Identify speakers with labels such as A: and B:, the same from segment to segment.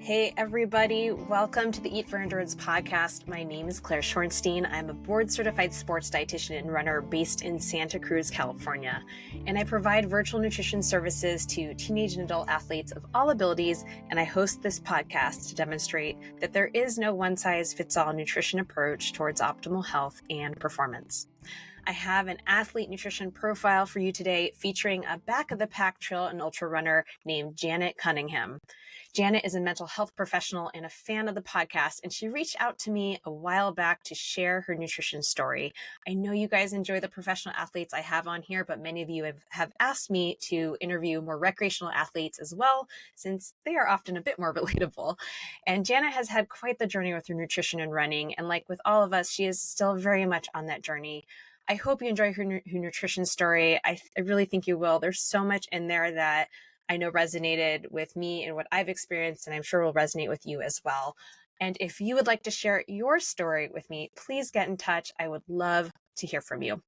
A: Hey everybody, welcome to the Eat for Endurance podcast. My name is Claire Schornstein. I'm a board-certified sports dietitian and runner based in Santa Cruz, California. And I provide virtual nutrition services to teenage and adult athletes of all abilities, and I host this podcast to demonstrate that there is no one-size-fits-all nutrition approach towards optimal health and performance. I have an athlete nutrition profile for you today featuring a back-of-the-pack trail and ultra runner named Janet Cunningham. Janet is a mental health professional and a fan of the podcast, and she reached out to me a while back to share her nutrition story. I know you guys enjoy the professional athletes I have on here, but many of you have asked me to interview more recreational athletes as well, since they are often a bit more relatable. And Janet has had quite the journey with her nutrition and running, and like with all of us, she is still very much on that journey. I hope you enjoy her nutrition story. I really think you will. There's so much in there that I know resonated with me and what I've experienced, and I'm sure will resonate with you as well. And if you would like to share your story with me, please get in touch. I would love to hear from you.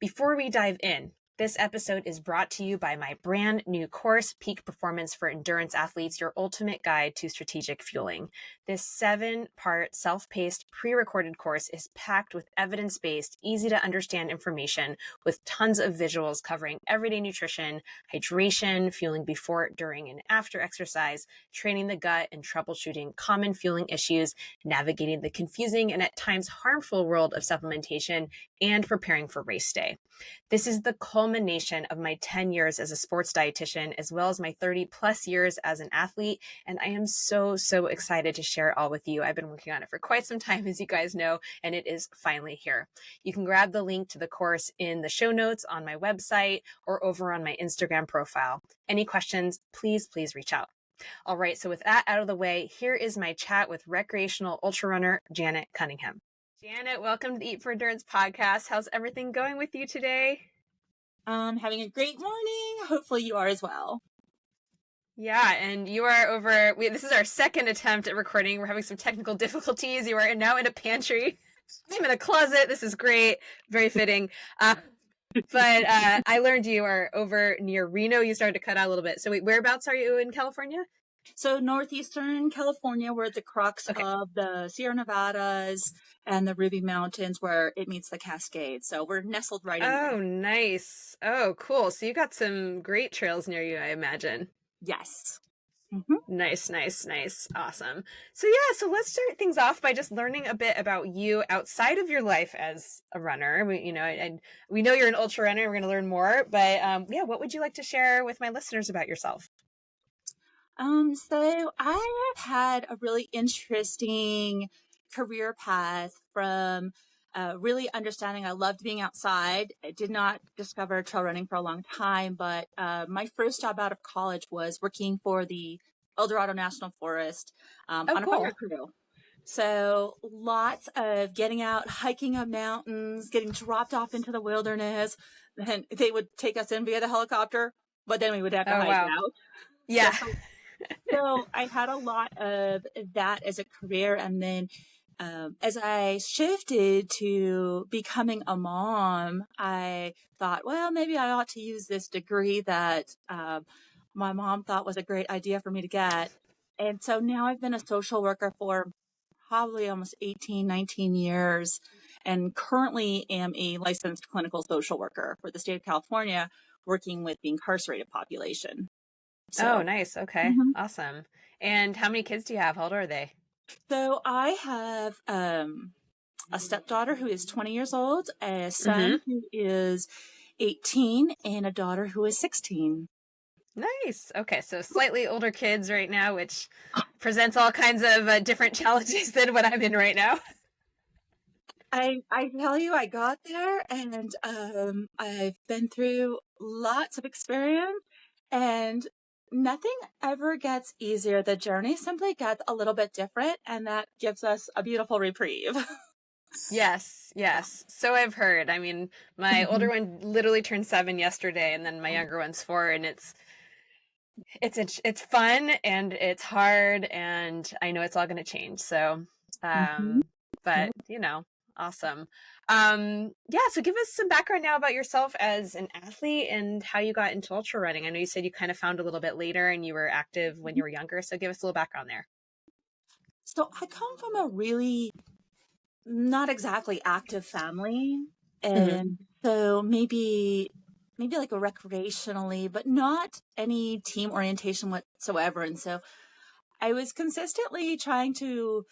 A: Before we dive in, this episode is brought to you by my brand new course, Peak Performance for Endurance Athletes, Your Ultimate Guide to Strategic Fueling. This 7-part self-paced, pre-recorded course is packed with evidence-based, easy to understand information with tons of visuals covering everyday nutrition, hydration, fueling before, during, and after exercise, training the gut, and troubleshooting common fueling issues, navigating the confusing and at times harmful world of supplementation, and preparing for race day. This is the culmination of my 10 years as a sports dietitian, as well as my 30 plus years as an athlete. And I am so excited to share it all with you. I've been working on it for quite some time, as you guys know, and it is finally here. You can grab the link to the course in the show notes on my website or over on my Instagram profile. Any questions, please reach out. All right, so with that out of the way, here is my chat with recreational ultra runner Janet Cunningham. Janet, welcome to the Eat for Endurance podcast. How's everything going with you today?
B: Having a great morning. Hopefully you are as well.
A: Yeah, and you are over, this is our second attempt at recording. We're having some technical difficulties. You are now in a pantry. I'm in a closet. This is great. Very fitting. But I learned you are over near Reno. You started to cut out a little bit. So wait, whereabouts are you in California?
B: So northeastern California, we're at the crux of the Sierra Nevadas and the Ruby Mountains where it meets the Cascades. So we're nestled right in there.
A: Oh, nice. Oh, cool. So you got some great trails near you, I imagine.
B: Yes.
A: Mm-hmm. Nice. Awesome. So let's start things off by just learning a bit about you outside of your life as a runner. We know you're an ultra runner. We're going to learn more, but what would you like to share with my listeners about yourself?
B: So I have had a really interesting career path from really understanding I loved being outside. I did not discover trail running for a long time, but my first job out of college was working for the Eldorado National Forest on a fire crew. So lots of getting out, hiking up mountains, getting dropped off into the wilderness. Then they would take us in via the helicopter, but then we would have to hike out.
A: Yeah.
B: So I had a lot of that as a career. And then as I shifted to becoming a mom, I thought, well, maybe I ought to use this degree that my mom thought was a great idea for me to get. And so now I've been a social worker for probably almost 18, 19 years and currently am a licensed clinical social worker for the state of California, working with the incarcerated population.
A: So, oh, nice. Okay. Mm-hmm. Awesome. And how many kids do you have? How old are they?
B: So I have a stepdaughter who is 20 years old, a son who is 18, and a daughter who is 16.
A: Nice. Okay. So slightly older kids right now, which presents all kinds of different challenges than what I'm in right now.
B: I tell you, I got there and I've been through lots of experience and nothing ever gets easier. The journey simply gets a little bit different, and that gives us a beautiful reprieve.
A: Yes. So I've heard. I mean, my older one literally turned 7 yesterday, and then my younger one's 4, and it's fun and it's hard, and I know it's all going to change. So, but awesome. So give us some background now about yourself as an athlete and how you got into ultra running. I know you said you kind of found a little bit later and you were active when you were younger. So give us a little background there.
B: So I come from a really not exactly active family.
A: Hmm.
B: And so maybe like a recreationally, but not any team orientation whatsoever. And so I was consistently trying to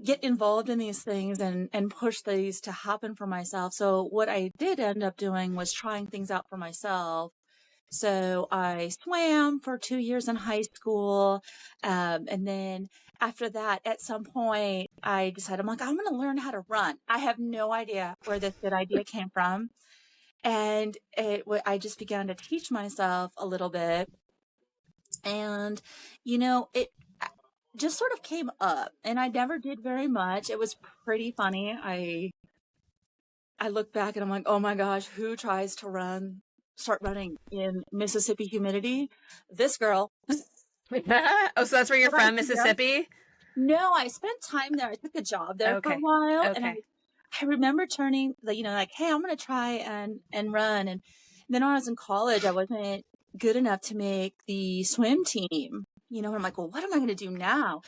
B: get involved in these things and push these to happen for myself. So what I did end up doing was trying things out for myself. So I swam for 2 years in high school. And then after that, at some point, I decided, I'm like, I'm going to learn how to run. I have no idea where this good idea came from. And I just began to teach myself a little bit. And, it just sort of came up and I never did very much. It was pretty funny. I look back and I'm like, oh my gosh, who tries to start running in Mississippi humidity? This girl.
A: Oh, so that's where you're
B: But I
A: from,
B: began.
A: Mississippi?
B: No, I spent time there. I took a job there for a
A: Okay.
B: while, and I
A: Okay.
B: I remember turning, like, hey, I'm gonna try and run. And then when I was in college, I wasn't good enough to make the swim team. And I'm like, well, what am I gonna do now?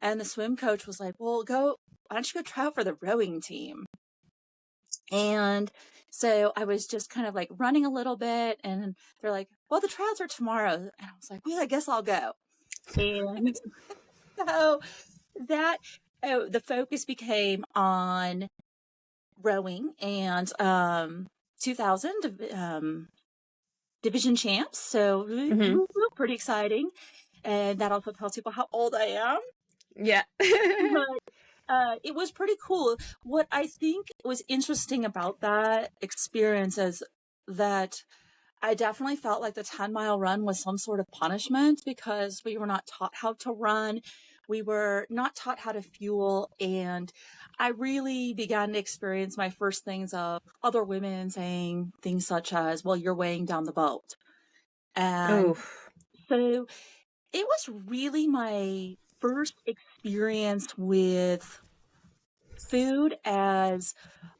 B: And the swim coach was like, well, why don't you go try out for the rowing team? And so I was just kind of like running a little bit, and they're like, well, the trials are tomorrow. And I was like, well, I guess I'll go. And so that the focus became on rowing and 2000 division champs. So
A: Hmm.
B: pretty exciting. And that also tells people how old I am.
A: Yeah.
B: But it was pretty cool. What I think was interesting about that experience is that I definitely felt like the 10-mile run was some sort of punishment because we were not taught how to run. We were not taught how to fuel. And I really began to experience my first things of other women saying things such as, well, you're weighing down the boat. And
A: Oof.
B: so it was really my first experience with food as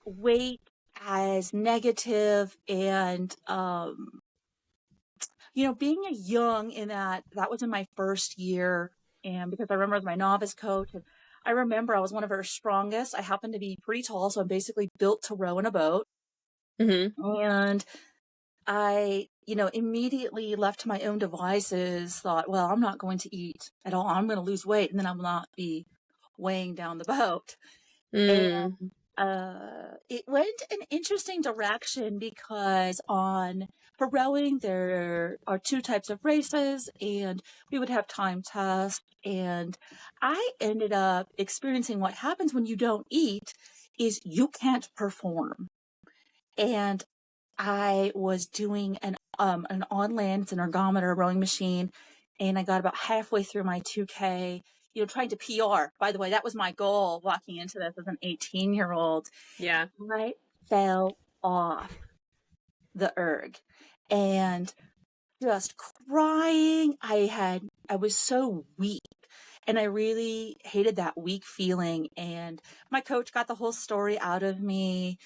B: weight, as negative, and being a young in that was in my first year. And because I remember as my novice coach, and I remember I was one of her strongest. I happened to be pretty tall, so I'm basically built to row in a boat.
A: Hmm.
B: And I, immediately left to my own devices, thought, well, I'm not going to eat at all. I'm going to lose weight and then I will not be weighing down the boat. And
A: Mm.
B: it went an interesting direction because for rowing there are two types of races, and we would have time tests. And I ended up experiencing what happens when you don't eat is you can't perform. And I was doing an on land, it's an ergometer rowing machine, and I got about halfway through my 2K, trying to PR. By the way, that was my goal walking into this as an 18-year-old.
A: Yeah.
B: I fell off the erg and just crying. I was so weak. And I really hated that weak feeling. And my coach got the whole story out of me.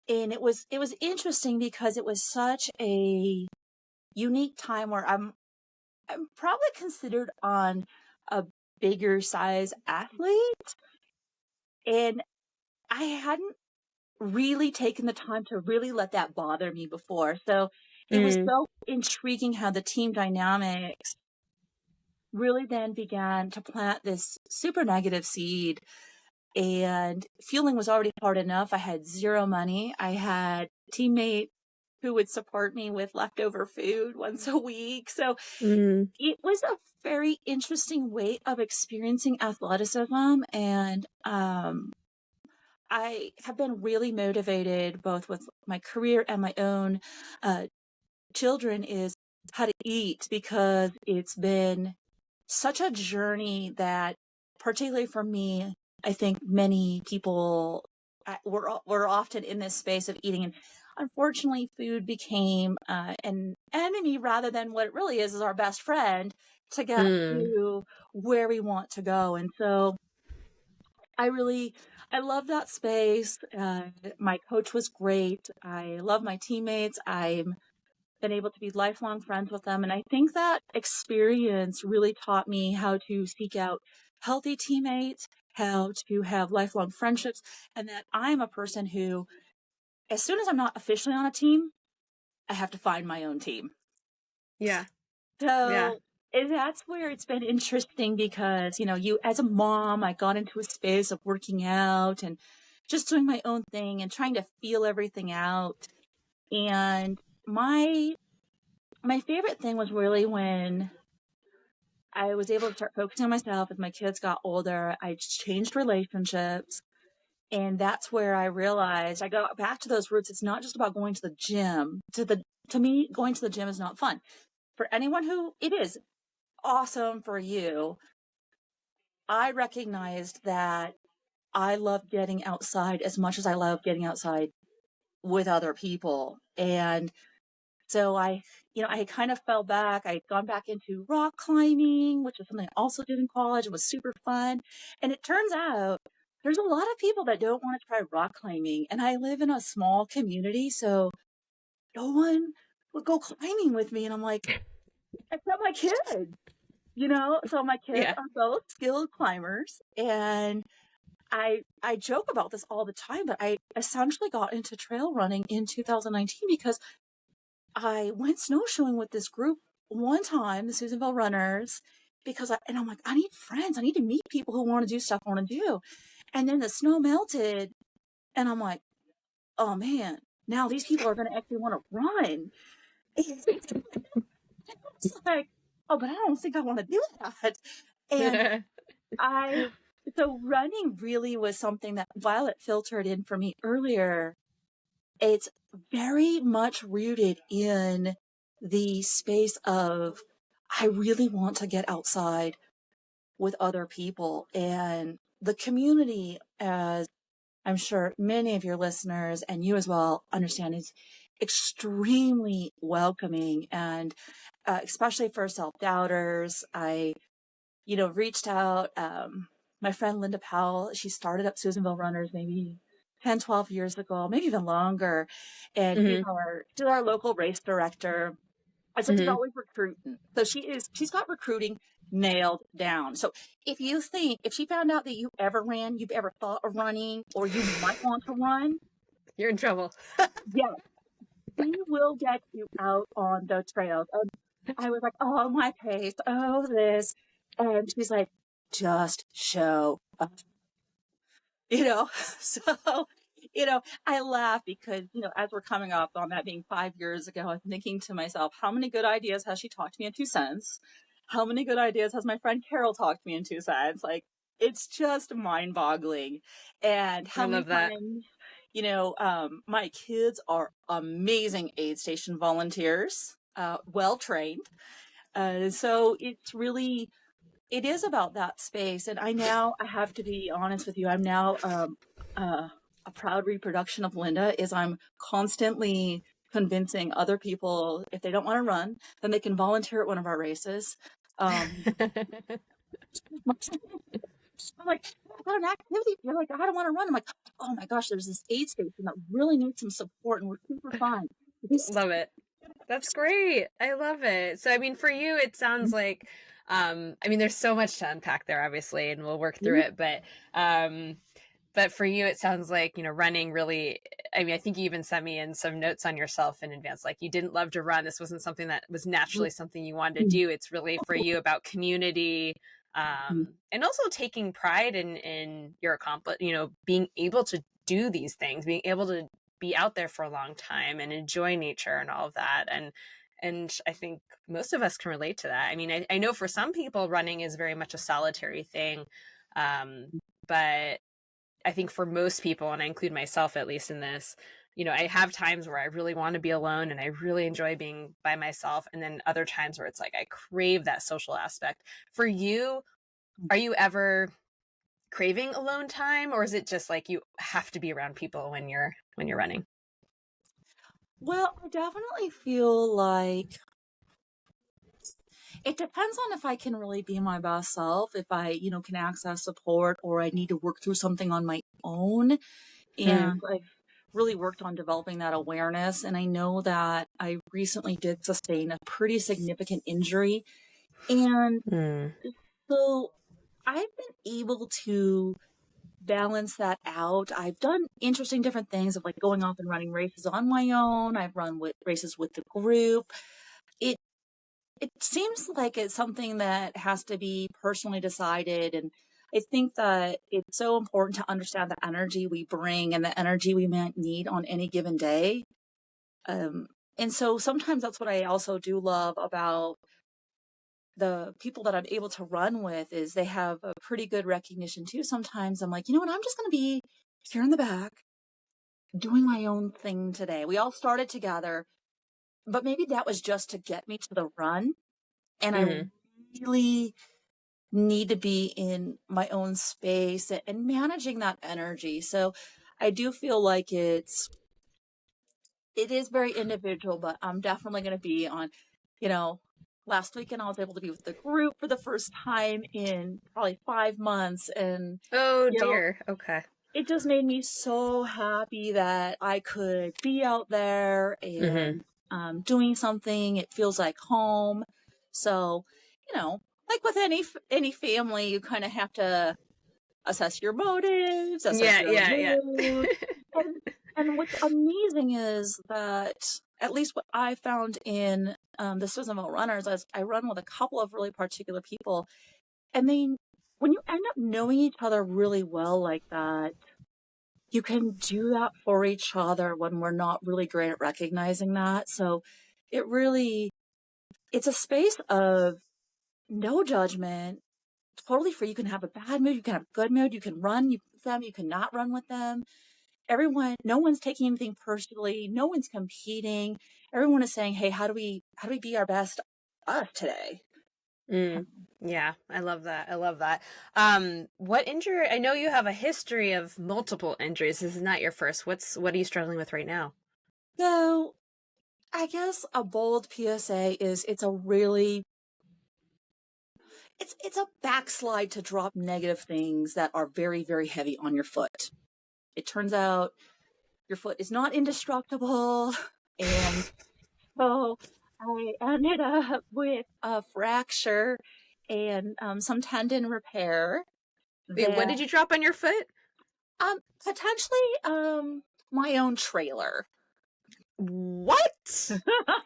B: And it was interesting because it was such a unique time where I'm probably considered on a bigger size athlete, and I hadn't really taken the time to really let that bother me before. So it was
A: Mm.
B: so intriguing how the team dynamics really then began to plant this super negative seed. And fueling was already hard enough. I had zero money. I had a teammate who would support me with leftover food once a week. So
A: Mm.
B: it was a very interesting way of experiencing athleticism. And I have been really motivated both with my career and my own uh, children is how to eat, because it's been such a journey that, particularly for me, I think many people we're often in this space of eating, and unfortunately, food became an enemy rather than what it really is our best friend to get
A: Mm.
B: to where we want to go. And so, I love that space. My coach was great. I love my teammates. I'm been able to be lifelong friends with them. And I think that experience really taught me how to seek out healthy teammates, how to have lifelong friendships, and that I'm a person who, as soon as I'm not officially on a team, I have to find my own team.
A: Yeah. Yeah.
B: So and that's where it's been interesting because, you as a mom, I got into a space of working out and just doing my own thing and trying to feel everything out. And my favorite thing was really when I was able to start focusing on myself as my kids got older. I changed relationships. And that's where I realized I got back to those roots. It's not just about going to the gym. To me, going to the gym is not fun. For anyone who it is awesome for you, I recognized that I love getting outside as much as I love getting outside with other people. And so I kind of fell back. I'd gone back into rock climbing, which is something I also did in college. It was super fun. And it turns out there's a lot of people that don't want to try rock climbing. And I live in a small community, so no one would go climbing with me. And I'm like, except my kids, So my kids
A: Yeah.
B: are both skilled climbers. And I joke about this all the time, but I essentially got into trail running in 2019 because I went snowshoeing with this group one time, the Susanville Runners, and I'm like, I need friends. I need to meet people who want to do stuff I want to do. And then the snow melted, and I'm like, oh man, now these people are going to actually want to run. It's like, oh, but I don't think I want to do that. And so running really was something that Violet filtered in for me earlier. It's very much rooted in the space of, I really want to get outside with other people. And the community, as I'm sure many of your listeners and you as well understand, is extremely welcoming. And especially for self-doubters, I reached out. My friend Linda Powell, she started up Susanville Runners maybe 10, 12 years ago, maybe even longer. And she's
A: Mm-hmm.
B: our local race director. And so she's
A: Mm-hmm.
B: always recruiting. So she's got recruiting nailed down. So if she found out that you've ever thought of running, or you might want to run,
A: You're in trouble.
B: yes, she will get you out on the trails. And I was like, oh, my pace, oh, this. And she's like, just show up. So, I laugh because, as we're coming up on that being 5 years ago, I'm thinking to myself, how many good ideas has she talked me into since? How many good ideas has my friend Carol talked me into since? Like, it's just mind boggling. And
A: I
B: how many
A: love that.
B: times, my kids are amazing aid station volunteers, well trained. So it is about that space. And I have to be honest with you, I'm now a proud reproduction of Linda. Is I'm constantly convincing other people, if they don't want to run, then they can volunteer at one of our races. I'm like, I've got an activity. You're like, I don't want to run. I'm like, oh my gosh, there's this aid station that really needs some support, and we're super fun.
A: Love it. That's great. I love it. So, I mean, for you, it sounds like, I mean, there's so much to unpack there, obviously, and we'll work through it. But for you, it sounds like, running really, I mean, I think you even sent me in some notes on yourself in advance. Like, you didn't love to run. This wasn't something that was naturally something you wanted to do. It's really for you about community, and also taking pride in your being able to do these things, being able to be out there for a long time and enjoy nature and all of that. And I think most of us can relate to that. I mean, I know for some people running is very much a solitary thing. But I think for most people, and I include myself at least in this, I have times where I really want to be alone and I really enjoy being by myself. And then other times where it's like, I crave that social aspect. For you, are you ever craving alone time, or is it just like you have to be around people when you're running?
B: Well, I definitely feel like it depends on if I can really be my best self, if I, can access support, or I need to work through something on my own. And I've really worked on developing that awareness. And I know that I recently did sustain a pretty significant injury. And so I've been able to balance that out. I've done interesting different things of like going off and running races on my own. I've run with races with the group. It it seems like it's something that has to be personally decided, and I think that it's so important to understand the energy we bring and the energy we might need on any given day. Um, and so sometimes that's what I also do love about the people that I'm able to run with is they have a pretty good recognition too. Sometimes I'm like, you know what, I'm just going to be here in the back doing my own thing today. We all started together, but maybe that was just to get me to the run. And I
A: Hmm.
B: really need to be in my own space and managing that energy. So I do feel like it is very individual, but I'm definitely going to be on, you know, last weekend I was able to be with the group for the first time in probably 5 months. And,
A: Oh
B: you know,
A: dear. Okay.
B: it just made me so happy that I could be out there
A: Hmm.
B: and doing something. It feels like home. So, like with any family, you kind of have to assess your motives, assess
A: Yeah,
B: your
A: yeah, yeah.
B: mood. And and what's amazing is that at least what I found in the Seasonal Runners, as I run with a couple of really particular people, and they when you end up knowing each other really well like that, you can do that for each other when we're not really great at recognizing that. So it really it's a space of no judgment, totally free. You can have a bad mood, you can have a good mood, you can run with them, you cannot run with them. No one's taking anything personally, no one's competing. Everyone is saying, hey, how do we be our best us today?
A: Mm. Yeah, I love that. I love that. What injury? I know you have a history of multiple injuries. This is not your first. What are you struggling with right now?
B: So I guess a bold PSA is it's a backslide to drop negative things that are very, very heavy on your foot. It turns out your foot is not indestructible. And so I ended up with a fracture and some tendon repair
A: Wait, what
B: that
A: did you drop on your foot?
B: potentially my own trailer.
A: What?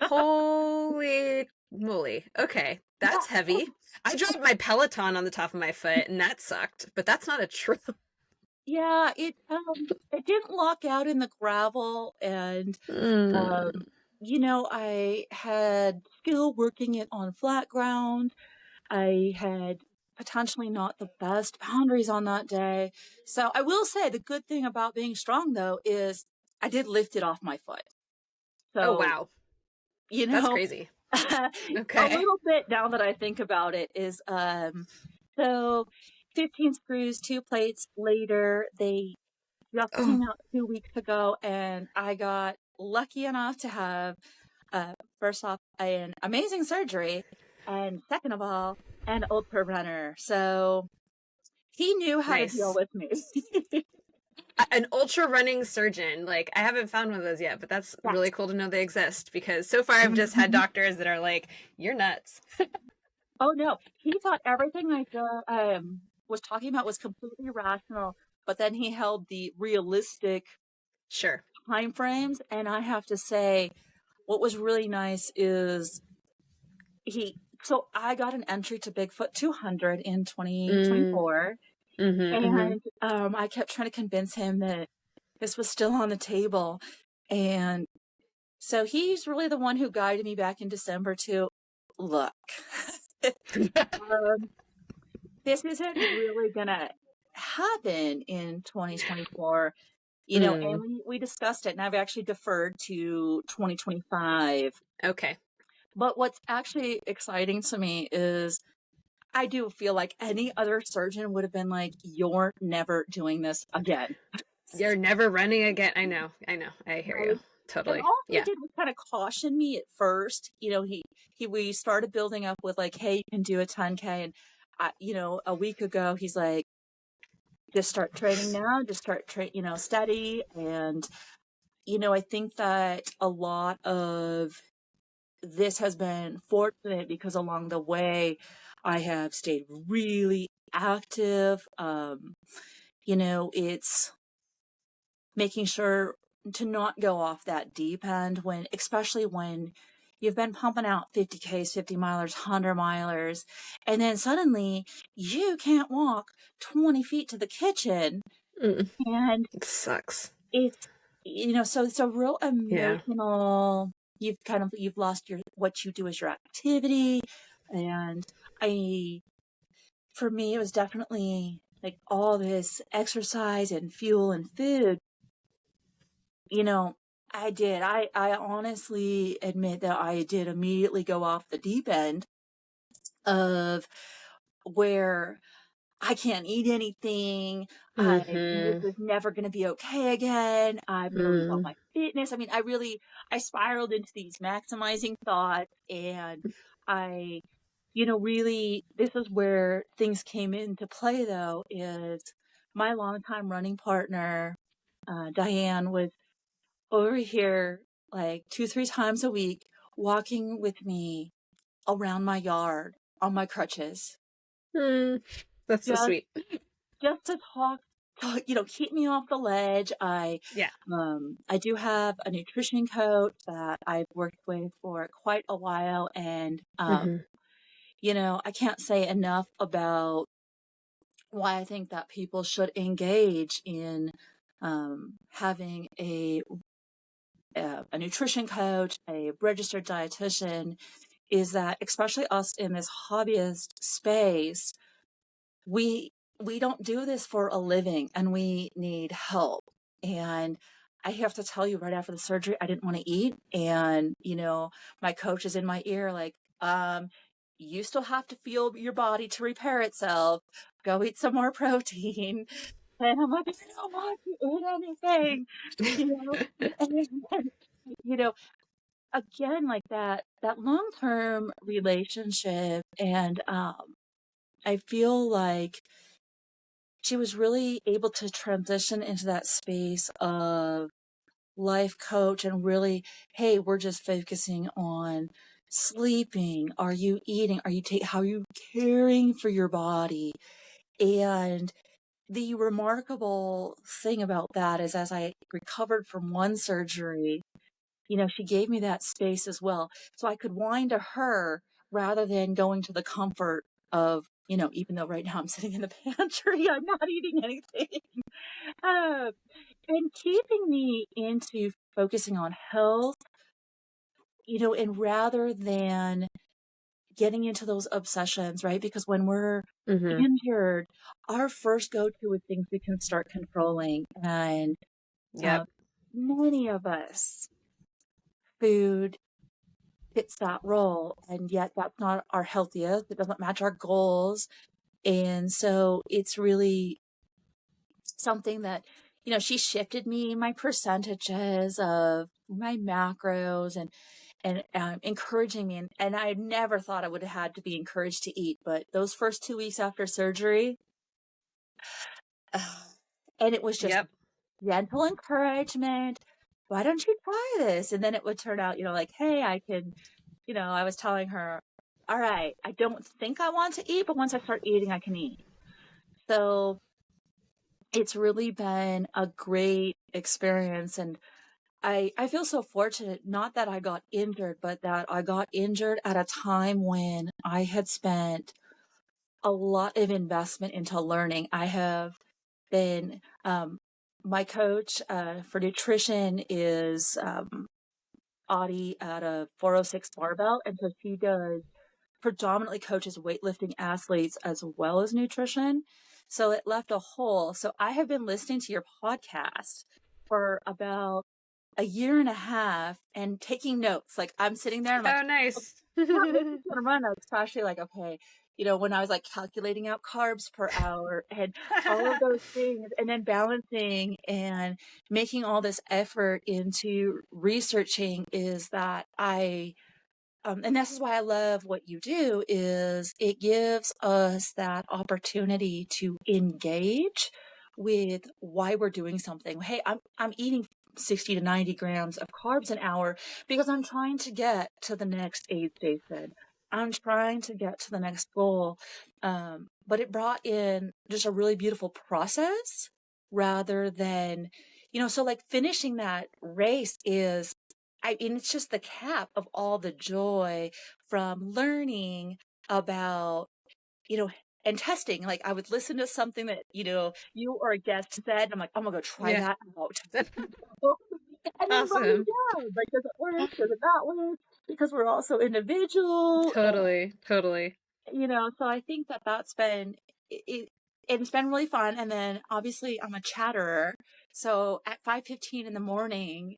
A: Holy moly. Okay,
B: Yeah,
A: that's heavy. I dropped my Peloton on the top of my foot, and that sucked, but that's not a true.
B: yeah, it didn't lock out in the gravel, and
A: Mm.
B: um I had skill working it on flat ground. I had potentially not the best boundaries on that day. So I will say the good thing about being strong though is I did lift it off my foot.
A: Oh,
B: So,
A: wow.
B: you
A: That's
B: know,
A: crazy.
B: a
A: Okay.
B: little bit now that I think about it is so 15 screws, two plates later, they just
A: Oh,
B: came out 2 weeks ago and I got lucky enough to have first off, an amazing surgery, and second of all, an ultra runner. So he knew how to deal
A: nice.
B: with me.
A: An ultra running surgeon. Like, I haven't found one of those yet, but that's really
B: Yes.
A: cool to know they exist because so far I've just had
B: Mhm.
A: doctors that are like, you're nuts.
B: Oh no, he thought everything was talking about was completely rational, but then he held the realistic
A: Sure.
B: time frames, and I have to say, what was really nice is he. So I got an entry to Bigfoot 200 in
A: Mm,
B: 2024.
A: mm-hmm, mm-hmm.
B: And I kept trying to convince him that this was still on the table. And so he's really the one who guided me back in December to look, um, this isn't really going to happen in 2024. And
A: Mm,
B: we discussed it, and I've actually deferred to 2025.
A: okay.
B: But what's actually exciting to me is I do feel like any other surgeon would have been like, you're never doing this again.
A: You're never running again. I know. I know. I hear you.
B: Right. And
A: Totally.
B: all he
A: Yeah.
B: did was kind of caution me at first. We started building up with like, hey, you can do a 10K. And, a week ago, he's like, just start training now, just steady. And, I think that a lot of this has been fortunate because along the way, I have stayed really active. It's making sure to not go off that deep end especially when you've been pumping out 50Ks, 50 milers, 100 milers, and then suddenly you can't walk 20 feet to the kitchen. And
A: It sucks.
B: it's, so it's a real
A: Yeah.
B: emotional, you've lost what you do as your activity. And for me, it was definitely like all this exercise and fuel and food. I honestly admit that I did immediately go off the deep end of where I can't eat anything. This is never going to be okay again. I'm going to lose all my fitness. I mean, I spiraled into these maximizing thoughts, and I, really, this is where things came into play though, is my longtime running partner, Diane, was over here like 2, 3 times a week, walking with me around my yard on my crutches.
A: That's so
B: Just
A: sweet.
B: just to talk, keep me off the ledge.
A: Yeah.
B: I do have a nutrition coach that I've worked with for quite a while, and I can't say enough about why I think that people should engage in having a nutrition coach, a registered dietitian, is that especially us in this hobbyist space, we don't do this for a living, and we need help. And I have to tell you, right after the surgery, I didn't want to eat. And, my coach is in my ear, like, you still have to feel your body to repair itself. Go eat some more protein. And I'm like, I don't want to eat anything, you know. And, you know, again, like that long-term relationship. And I feel like she was really able to transition into that space of life coach, and really, hey, we're just focusing on sleeping. Are you eating? How are you caring for your body? And the remarkable thing about that is, as I recovered from one surgery, she gave me that space as well. So I could whine to her rather than going to the comfort of, even though right now I'm sitting in the pantry, I'm not eating anything. Uh, and keeping me into focusing on health, and rather than getting into those obsessions, right? Because when we're injured, our first go-to is things we can start controlling. And
A: Yep.
B: many of us, food fits that role, and yet that's not our healthiest. It doesn't match our goals. And so it's really something that, she shifted me my percentages of my macros, and encouraging me. And I never thought I would have had to be encouraged to eat, but those first 2 weeks after surgery, and it was just
A: Yep.
B: gentle encouragement. Why don't you try this? And then it would turn out, like, hey, I can, I was telling her, all right, I don't think I want to eat, but once I start eating, I can eat. So it's really been a great experience. And I feel so fortunate, not that I got injured, but that I got injured at a time when I had spent a lot of investment into learning. I have been, my coach for nutrition is Audie out of 406 Barbell. And so she predominantly coaches weightlifting athletes as well as nutrition. So it left a hole. So I have been listening to your podcast for about a year and a half and taking notes. Like, I'm sitting there and I'm like,
A: Oh, nice.
B: not listening to the run notes, especially like, okay, when I was like calculating out carbs per hour and all of those things, and then balancing and making all this effort into researching, is that and this is why I love what you do, is it gives us that opportunity to engage with why we're doing something. Hey, I'm eating 60 to 90 grams of carbs an hour because I'm trying to get to the next aid station. I'm trying to get to the next goal. But it brought in just a really beautiful process rather than, so like finishing that race is, I mean, it's just the cap of all the joy from learning about, you know, and testing. Like I would listen to something that, you or a guest said, and I'm like, I'm gonna go try
A: Yeah.
B: that out. And then writing
A: Awesome.
B: down, like, does it work? Does it not work? Because we're also individual,
A: Totally. Totally.
B: so I think that that's been it, it's been really fun. And then obviously I'm a chatterer, so at 5:15 in the morning,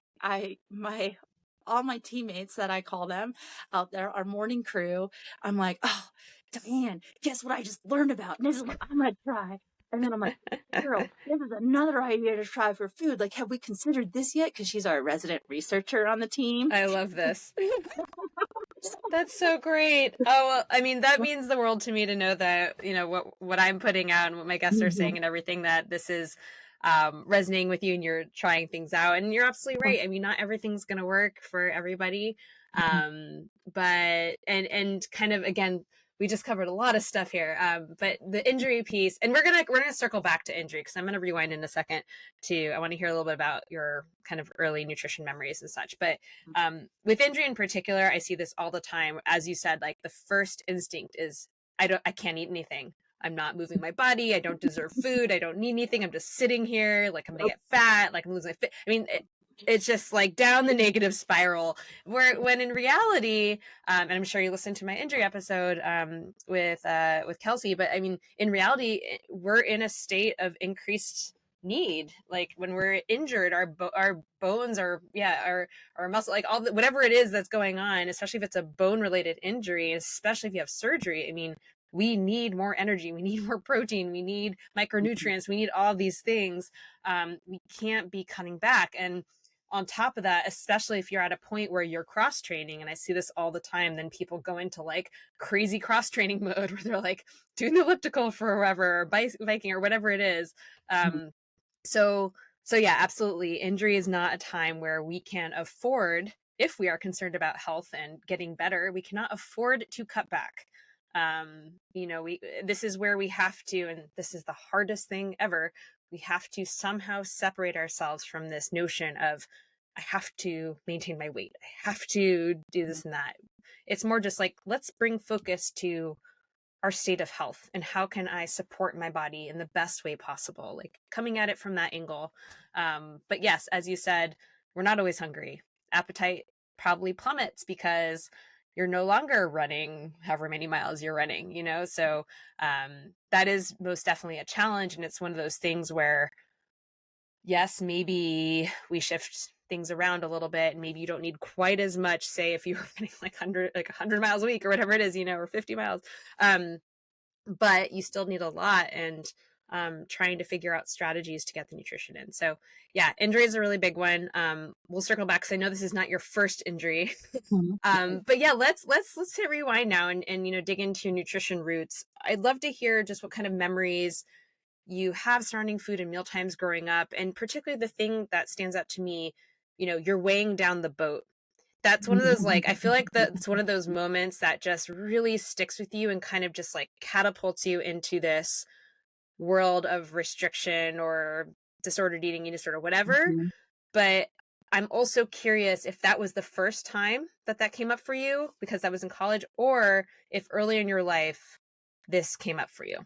B: all my teammates that I call them out there, our morning crew, I'm like, oh, Diane, guess what I just learned about? And this is what I'm gonna try. And then I'm like, Carol, this is another idea to try for food. Like, have we considered this yet? Because she's our resident researcher on the team.
A: I love this. That's so great. Oh, well, I mean, that means the world to me to know that, what I'm putting out and what my guests are saying and everything, that this is resonating with you and you're trying things out. And you're absolutely right. I mean, not everything's going to work for everybody. But, and kind of, again, we just covered a lot of stuff here. But the injury piece, and we're going to circle back to injury, because I'm going to rewind in a second I want to hear a little bit about your kind of early nutrition memories and such. But with injury in particular, I see this all the time. As you said, like the first instinct is, I can't eat anything. I'm not moving my body. I don't deserve food. I don't need anything. I'm just sitting here. Like I'm going to get fat. Like I'm losing my fit. I mean, it's just like down the negative spiral, when in reality, and I'm sure you listened to my injury episode with Kelsey, but I mean, in reality, we're in a state of increased need. Like when we're injured, our bones our muscle, like whatever it is that's going on, especially if it's a bone related injury, especially if you have surgery, I mean, we need more energy, we need more protein, we need micronutrients, we need all these things. We can't be cutting back. And on top of that, especially if you're at a point where you're cross training, and I see this all the time, then people go into like crazy cross training mode where they're like doing the elliptical forever, or biking or whatever it is. So yeah, absolutely. Injury is not a time where we can afford, if we are concerned about health and getting better, we cannot afford to cut back. This is where we have to, and this is the hardest thing ever, we have to somehow separate ourselves from this notion of, I have to maintain my weight, I have to do this and that. It's more just like, let's bring focus to our state of health and how can I support my body in the best way possible, like coming at it from that angle. But yes, as you said, we're not always hungry. Appetite probably plummets because you're no longer running however many miles you're running, so that is most definitely a challenge. And it's one of those things where, yes, maybe we shift things around a little bit, and maybe you don't need quite as much, say if you were running like 100 miles a week or whatever it is, or 50 miles, but you still need a lot. And trying to figure out strategies to get the nutrition in. So yeah, injury is a really big one. We'll circle back because I know this is not your first injury. But yeah, let's hit rewind now and dig into your nutrition roots. I'd love to hear just what kind of memories you have surrounding food and meal times growing up, and particularly the thing that stands out to me, you're weighing down the boat. That's one of those, like, I feel like that's one of those moments that just really sticks with you and kind of just like catapults you into this world of restriction or disordered eating disorder, whatever. But I'm also curious if that was the first time that came up for you, because that was in college, or if early in your life this came up for you.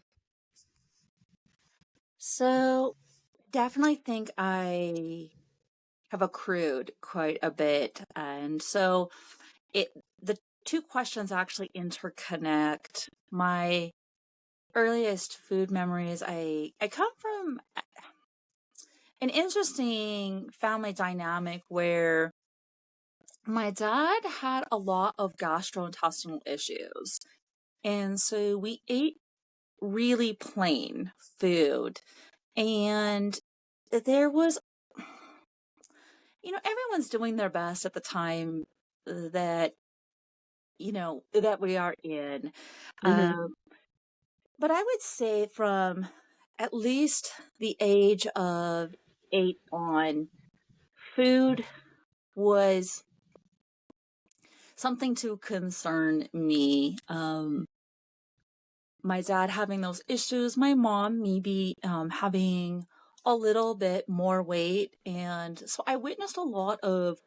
B: So definitely think I have accrued quite a bit. And so the two questions actually interconnect. My earliest food memories, I come from an interesting family dynamic where my dad had a lot of gastrointestinal issues. And so we ate really plain food. And there was, everyone's doing their best at the time that, that we are in. But I would say from at least the age of 8 on, food was something to concern me. My dad having those issues, my mom maybe having a little bit more weight. And so I witnessed a lot of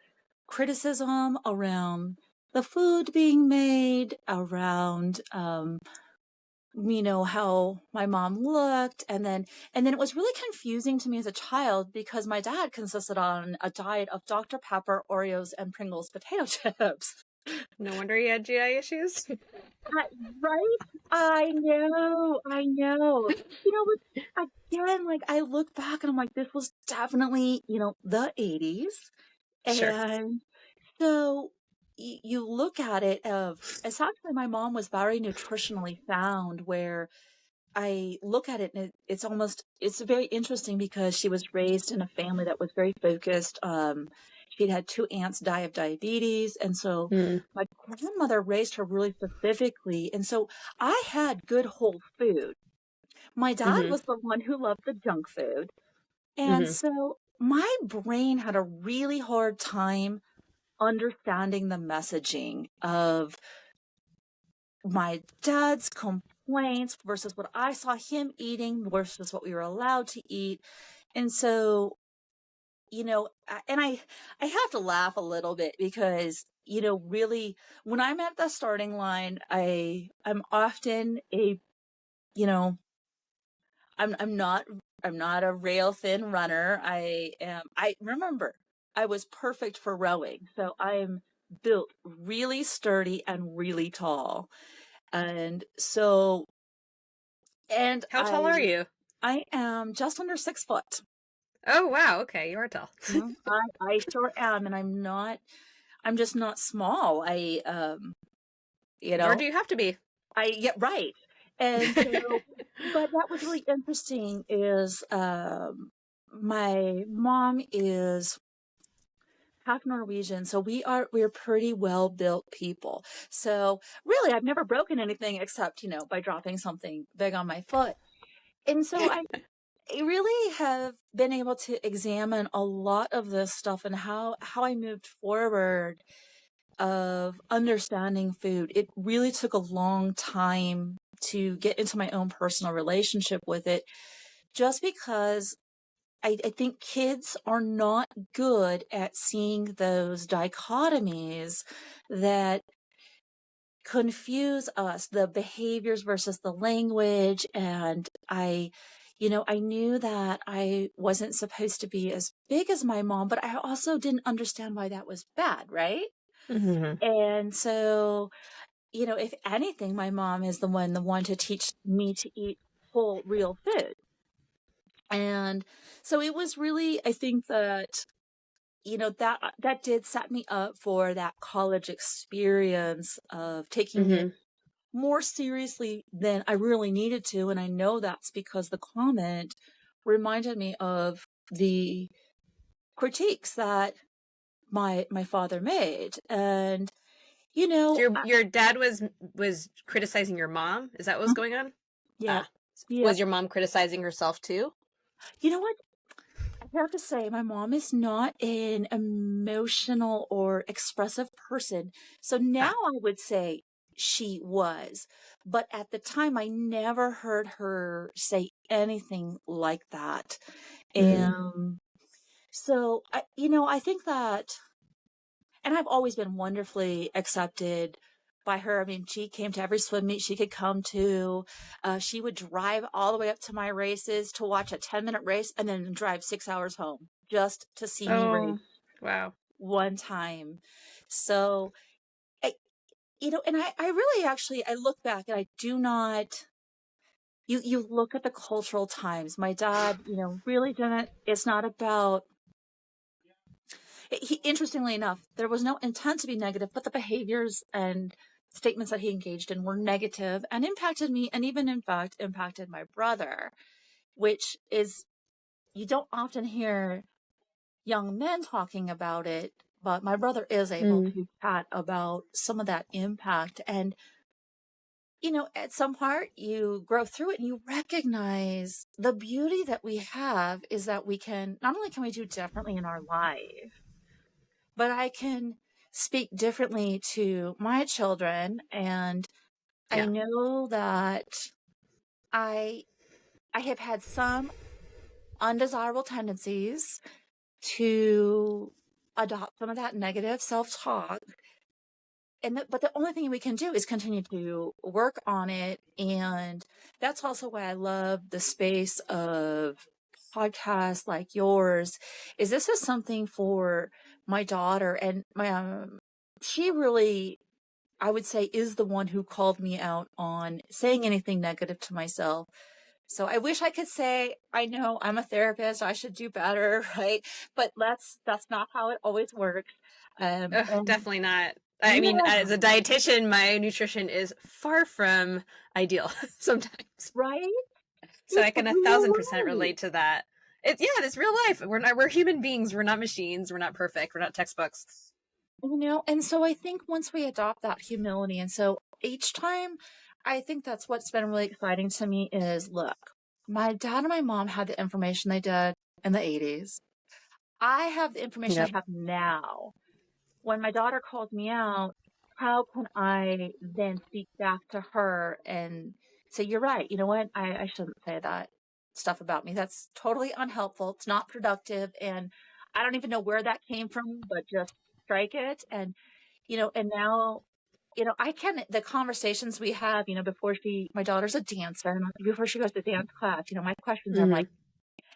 B: criticism around the food being made, around how my mom looked, and then it was really confusing to me as a child because my dad consisted on a diet of Dr. Pepper, Oreos, and Pringles potato chips.
A: No wonder you had GI issues.
B: Right? I know, I know. Again, like I look back and I'm like, this was definitely, the 80s.
A: Sure.
B: And so you look at it it's actually my mom was very nutritionally sound, where I look at it and it's very interesting because she was raised in a family that was very focused. She'd had two aunts die of diabetes. And so
A: Mm.
B: my grandmother raised her really specifically. And so I had good whole food. My dad
A: Mm-hmm.
B: was the one who loved the junk food. And
A: Mm-hmm.
B: so my brain had a really hard time understanding the messaging of my dad's complaints versus what I saw him eating versus what we were allowed to eat. And so, I have to laugh a little bit because, really when I'm at the starting line, I'm often you know, I'm not a rail thin runner. I remember I was perfect for rowing. So I'm built really sturdy and really tall. And so, and
A: How tall are you?
B: I am just under 6 foot.
A: Oh, wow. Okay, you are tall.
B: I sure am, and I'm just not small. You
A: Nor
B: know,
A: do you have to be.
B: yeah, right. And so, but that was really interesting is, my mom is half Norwegian, so we're pretty well built people. So really, I've never broken anything except, by dropping something big on my foot. And so I really have been able to examine a lot of this stuff and how I moved forward of understanding food. It really took a long time to get into my own personal relationship with it, just because I think kids are not good at seeing those dichotomies that confuse us, the behaviors versus the language. And I knew that I wasn't supposed to be as big as my mom, but I also didn't understand why that was bad, right?
A: Mm-hmm.
B: And so, if anything, my mom is the one to teach me to eat whole, real food. And so it was really, I think that, that did set me up for that college experience of taking it
A: Mm-hmm.
B: more seriously than I really needed to. And I know that's because the comment reminded me of the critiques that my father made. And,
A: So your dad was criticizing your mom? Is that what was going on?
B: yeah,
A: Ah.
B: yeah.
A: Was your mom criticizing herself too?
B: You know what? I have to say, my mom is not an emotional or expressive person. So now
A: Ah.
B: I would say she was. But at the time, I never heard her say anything like that.
A: Mm.
B: And so, I think that, and I've always been wonderfully accepted by her. I mean, she came to every swim meet she could come to. She would drive all the way up to my races to watch a 10-minute race and then drive 6 hours home just to see me race
A: Oh, wow.
B: one time. So, I, and I really actually, I look back and I do not, you look at the cultural times. My dad, really didn't, it's not about, interestingly enough, there was no intent to be negative, but the behaviors and statements that he engaged in were negative and impacted me, and even in fact impacted my brother, which is, you don't often hear young men talking about it, but my brother is able
A: Mm.
B: to chat about some of that impact. And, at some part you grow through it and you recognize the beauty that we have is that we can, not only can we do differently in our life, but I can speak differently to my children. And I know that I I have had some undesirable tendencies to adopt some of that negative self-talk. But the only thing we can do is continue to work on it. And that's also why I love the space of podcasts like yours, is this is something for my daughter. And she really, I would say, is the one who called me out on saying anything negative to myself. So I wish I could say, I know I'm a therapist, I should do better, right? But that's not how it always works. And
A: Definitely not. I mean,
B: yeah,
A: as a dietitian, my nutrition is far from ideal sometimes.
B: right?
A: So I
B: It's
A: can
B: real
A: 1,000%
B: life,
A: relate to that. It's real life. We're human beings. We're not machines. We're not perfect. We're not textbooks.
B: And so I think once we adopt that humility, and so each time, I think that's what's been really exciting to me is, look, my dad and my mom had the information they did in the 80s. I have the information I
A: Yep.
B: have now. When my daughter calls me out, how can I then speak back to her and say, you're right. You know what? I shouldn't say that stuff about me. That's totally unhelpful. It's not productive. And I don't even know where that came from, but just strike it. And, and now, the conversations we have, before my daughter's a dancer, and before she goes to dance class, my questions are
A: Hmm.
B: like,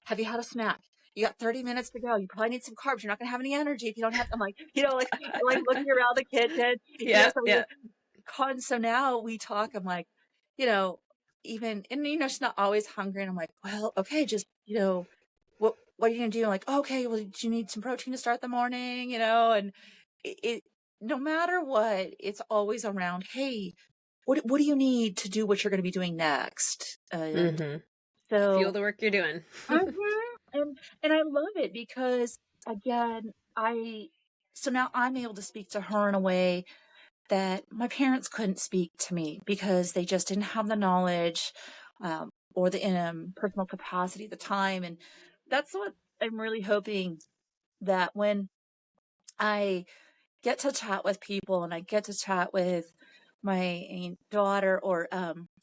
B: have you had a snack? You got 30 minutes to go. You probably need some carbs. You're not going to have any energy if you don't have, I'm like, like looking around the kitchen,
A: Yeah.
B: so
A: Yeah.
B: so now we talk, I'm like, you know, even, and she's not always hungry. And I'm like, well, okay, just, what are you going to do? I'm like, okay, well, do you need some protein to start the morning? And it no matter what, it's always around, hey, what do you need to do what you're going to be doing next? And
A: Hmm. Feel
B: so,
A: the work you're doing.
B: and I love it because, again, so now I'm able to speak to her in a way that my parents couldn't speak to me because they just didn't have the knowledge, or the personal capacity at the time. And that's what I'm really hoping, that when I get to chat with people and I get to chat with my daughter, or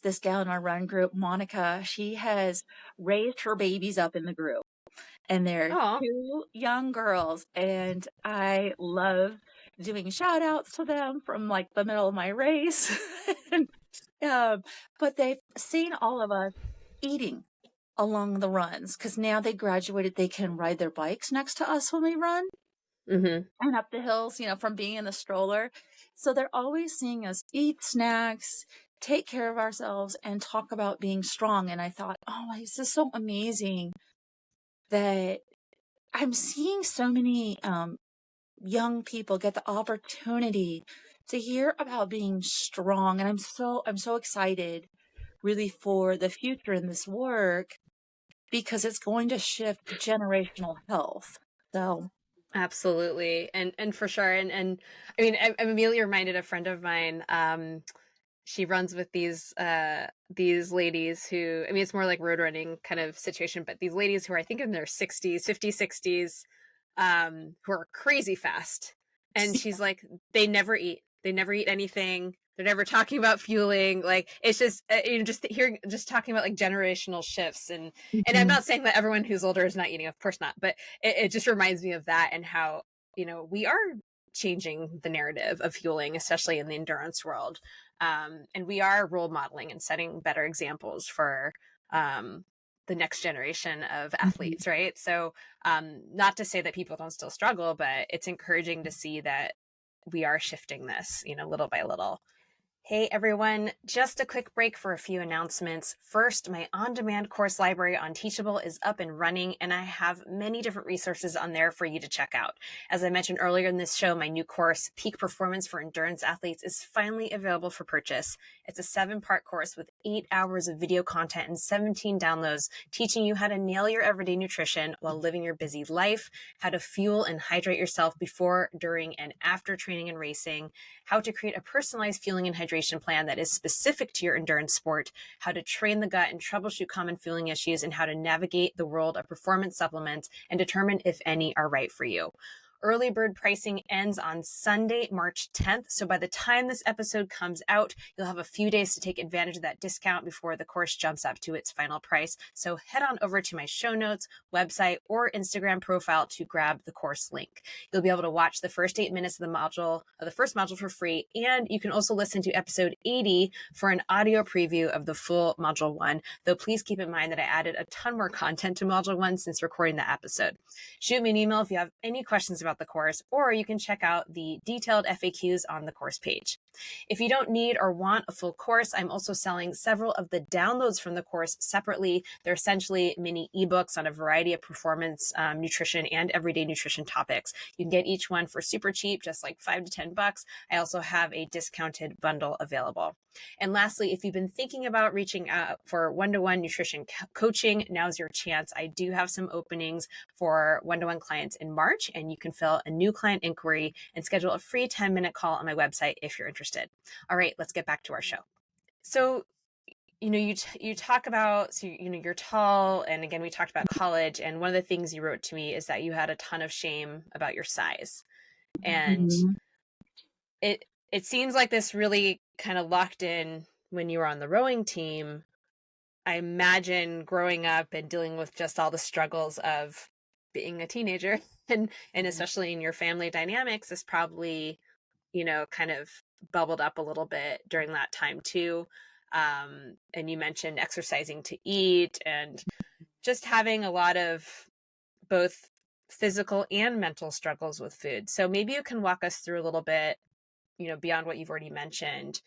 B: this gal in our run group, Monica, she has raised her babies up in the group, and they're
A: Oh,
B: two young girls, and I love doing shout outs to them from like the middle of my race. And, but they've seen all of us eating along the runs, because now they graduated, they can ride their bikes next to us when we run
A: hmm,
B: and up the hills, from being in the stroller. So they're always seeing us eat snacks, take care of ourselves, and talk about being strong. And I thought, oh, this is so amazing that I'm seeing so many young people get the opportunity to hear about being strong. And I'm so excited, really, for the future in this work, because it's going to shift generational health. So,
A: absolutely. And for sure. And I mean, I'm immediately reminded a friend of mine. She runs with these ladies who, I mean, it's more like road running kind of situation, but these ladies who are, I think, in their 60s, 50s, 60s, who are crazy fast. And she's like, they never eat. They never eat anything. They're never talking about fueling. Like, it's just, just hearing, just talking about like generational shifts. And I'm
B: mhm.
A: not saying that everyone who's older is not eating, of course not, but it just reminds me of that, and how, we are changing the narrative of fueling, especially in the endurance world. And we are role modeling and setting better examples for the next generation of
B: Mhm.
A: athletes, right? So, not to say that people don't still struggle, but it's encouraging to see that we are shifting this, little by little. Hey everyone, just a quick break for a few announcements. First, my on-demand course library on Teachable is up and running, and I have many different resources on there for you to check out. As I mentioned earlier in this show, my new course, Peak Performance for Endurance Athletes, is finally available for purchase. It's a 7-part course with 8 hours of video content and 17 downloads, teaching you how to nail your everyday nutrition while living your busy life, how to fuel and hydrate yourself before, during, and after training and racing, how to create a personalized fueling and hydration plan that is specific to your endurance sport, how to train the gut and troubleshoot common fueling issues, and how to navigate the world of performance supplements and determine if any are right for you. Early bird pricing ends on Sunday, March 10th. So by the time this episode comes out, you'll have a few days to take advantage of that discount before the course jumps up to its final price. So head on over to my show notes, website, or Instagram profile to grab the course link. You'll be able to watch the first 8 minutes of the first module for free. And you can also listen to episode 80 for an audio preview of the full module 1. Though please keep in mind that I added a ton more content to module 1 since recording the episode. Shoot me an email if you have any questions about the course, or you can check out the detailed FAQs on the course page. If you don't need or want a full course, I'm also selling several of the downloads from the course separately. They're essentially mini ebooks on a variety of performance, nutrition, and everyday nutrition topics. You can get each one for super cheap, just like $5 to $10. I also have a discounted bundle available. And lastly, if you've been thinking about reaching out for one-to-one nutrition coaching, now's your chance. I do have some openings for one-to-one clients in March, and you can fill a new client inquiry and schedule a free 10-minute call on my website if you're interested. All right, let's get back to our show. So, you talk about, you're tall, and again, we talked about college, and one of the things you wrote to me is that you had a ton of shame about your size. And it seems like this really kind of locked in when you were on the rowing team. I imagine growing up and dealing with just all the struggles of being a teenager and especially in your family dynamics is probably, kind of bubbled up a little bit during that time too. And you mentioned exercising to eat and just having a lot of both physical and mental struggles with food. So maybe you can walk us through a little bit, beyond what you've already mentioned,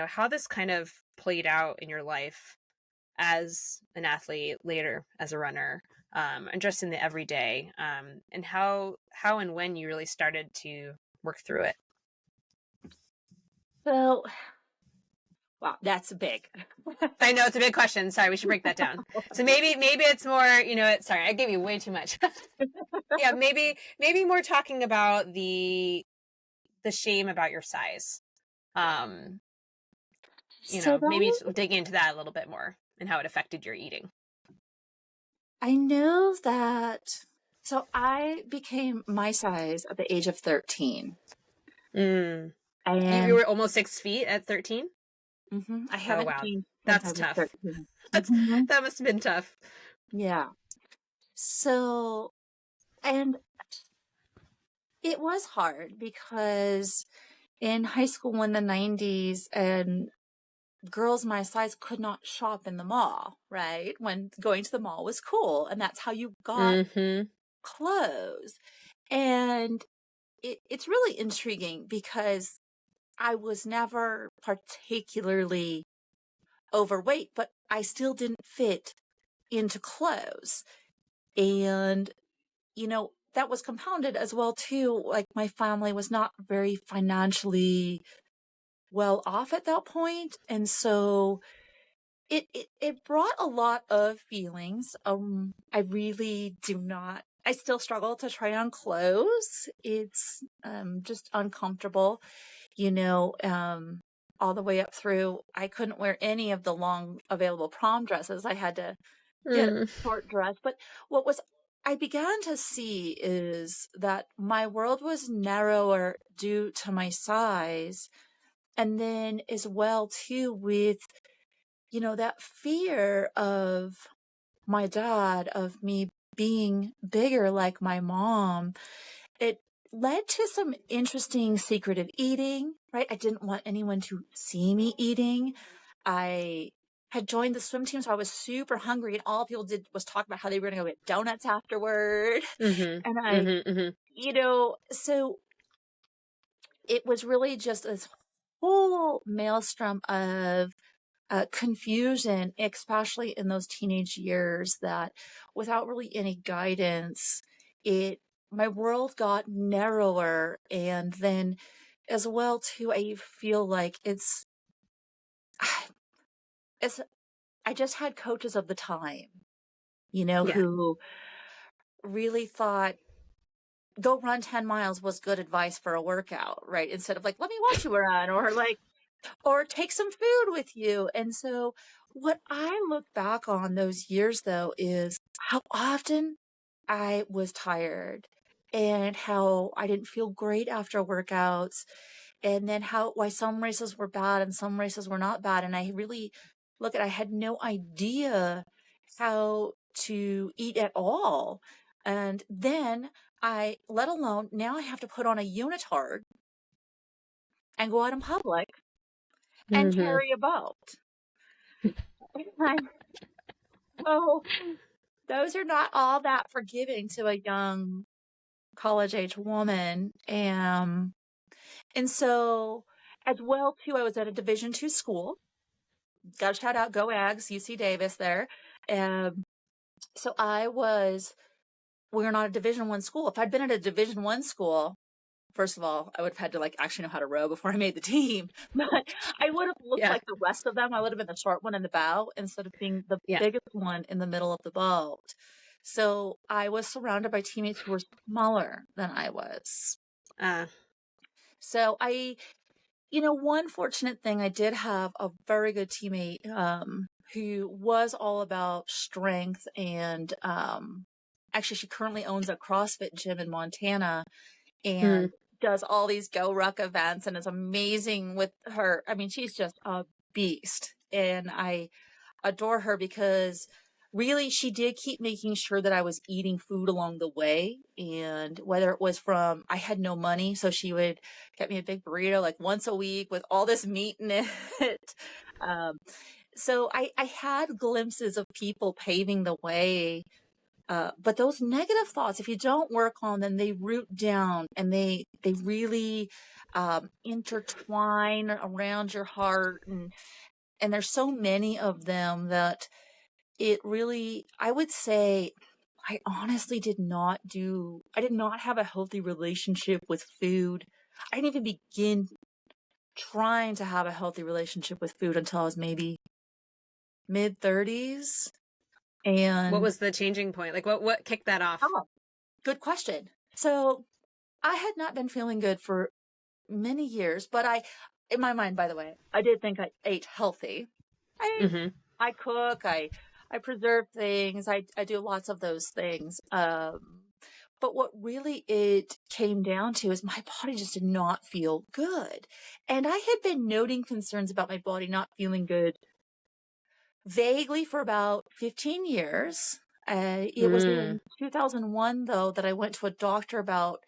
A: how this kind of played out in your life as an athlete, later as a runner, and just in the everyday, and how and when you really started to work through it.
B: So, wow, that's big.
A: I know it's a big question. Sorry, we should break that down. So maybe it's more, sorry, I gave you way too much. Yeah, maybe more talking about the shame about your size. Maybe dig into that a little bit more and how it affected your eating.
B: I know that. So I became my size at the age of 13.
A: And you were almost 6 feet at 13?
B: Mm-hmm. I haven't changed.
A: That's tough. That must have been tough.
B: Yeah. So, and it was hard because in high school in the 90s, and girls my size could not shop in the mall, right? When going to the mall was cool, and that's how you got clothes. And it's really intriguing because I was never particularly overweight, but I still didn't fit into clothes. And, that was compounded as well too. Like my family was not very financially well off at that point. And so it brought a lot of feelings. I really I still struggle to try on clothes. It's just uncomfortable, all the way up through. I couldn't wear any of the long available prom dresses. I had to get a short dress. But I began to see is that my world was narrower due to my size. And then as well too with, that fear of my dad, of me being bigger like my mom, it led to some interesting secretive eating, right? I didn't want anyone to see me eating. I had joined the swim team, so I was super hungry, and all people did was talk about how they were going to go get donuts afterward. And so it was really just this whole maelstrom of confusion, especially in those teenage years, that without really any guidance, my world got narrower. And then as well too, I feel like I just had coaches of the time, who really thought go run 10 miles was good advice for a workout, right? Instead of like, let me watch you run, or take some food with you. And so what I look back on those years though is how often I was tired and how I didn't feel great after workouts, and then why some races were bad and some races were not bad. And I had no idea how to eat at all. And then let alone now I have to put on a unitard and go out in public and
A: Mm-hmm.
B: carry a boat. So those are not all that forgiving to a young college age woman. And so as well too, I was at a Division II school. Got to shout out, go Ags, UC Davis there. So we were not a Division I school. If I'd been at a Division I school, first of all, I would have had to actually know how to row before I made the team. But I would have looked
A: Yeah.
B: like the rest of them. I would have been the short one in the bow instead of being the
A: Yeah.
B: biggest one in the middle of the boat. So I was surrounded by teammates who were smaller than I was. So one fortunate thing, I did have a very good teammate who was all about strength, and actually she currently owns a CrossFit gym in Montana and does all these Go Ruck events and is amazing with her. I mean, she's just a beast, and I adore her because really she did keep making sure that I was eating food along the way. And whether it was I had no money, so she would get me a big burrito once a week with all this meat in it. So I had glimpses of people paving the way. But those negative thoughts, if you don't work on them, they root down and they really intertwine around your heart. And there's so many of them that it really, I would say, I honestly did not have a healthy relationship with food. I didn't even begin trying to have a healthy relationship with food until I was maybe mid-30s. And
A: what was the changing point? What kicked that off?
B: Oh, good question. So I had not been feeling good for many years, but in my mind, by the way, I did think I ate healthy. I cook, I preserve things, I do lots of those things. But what really it came down to is my body just did not feel good. And I had been noting concerns about my body not feeling good vaguely for about 15 years. It was in 2001, though, that I went to a doctor about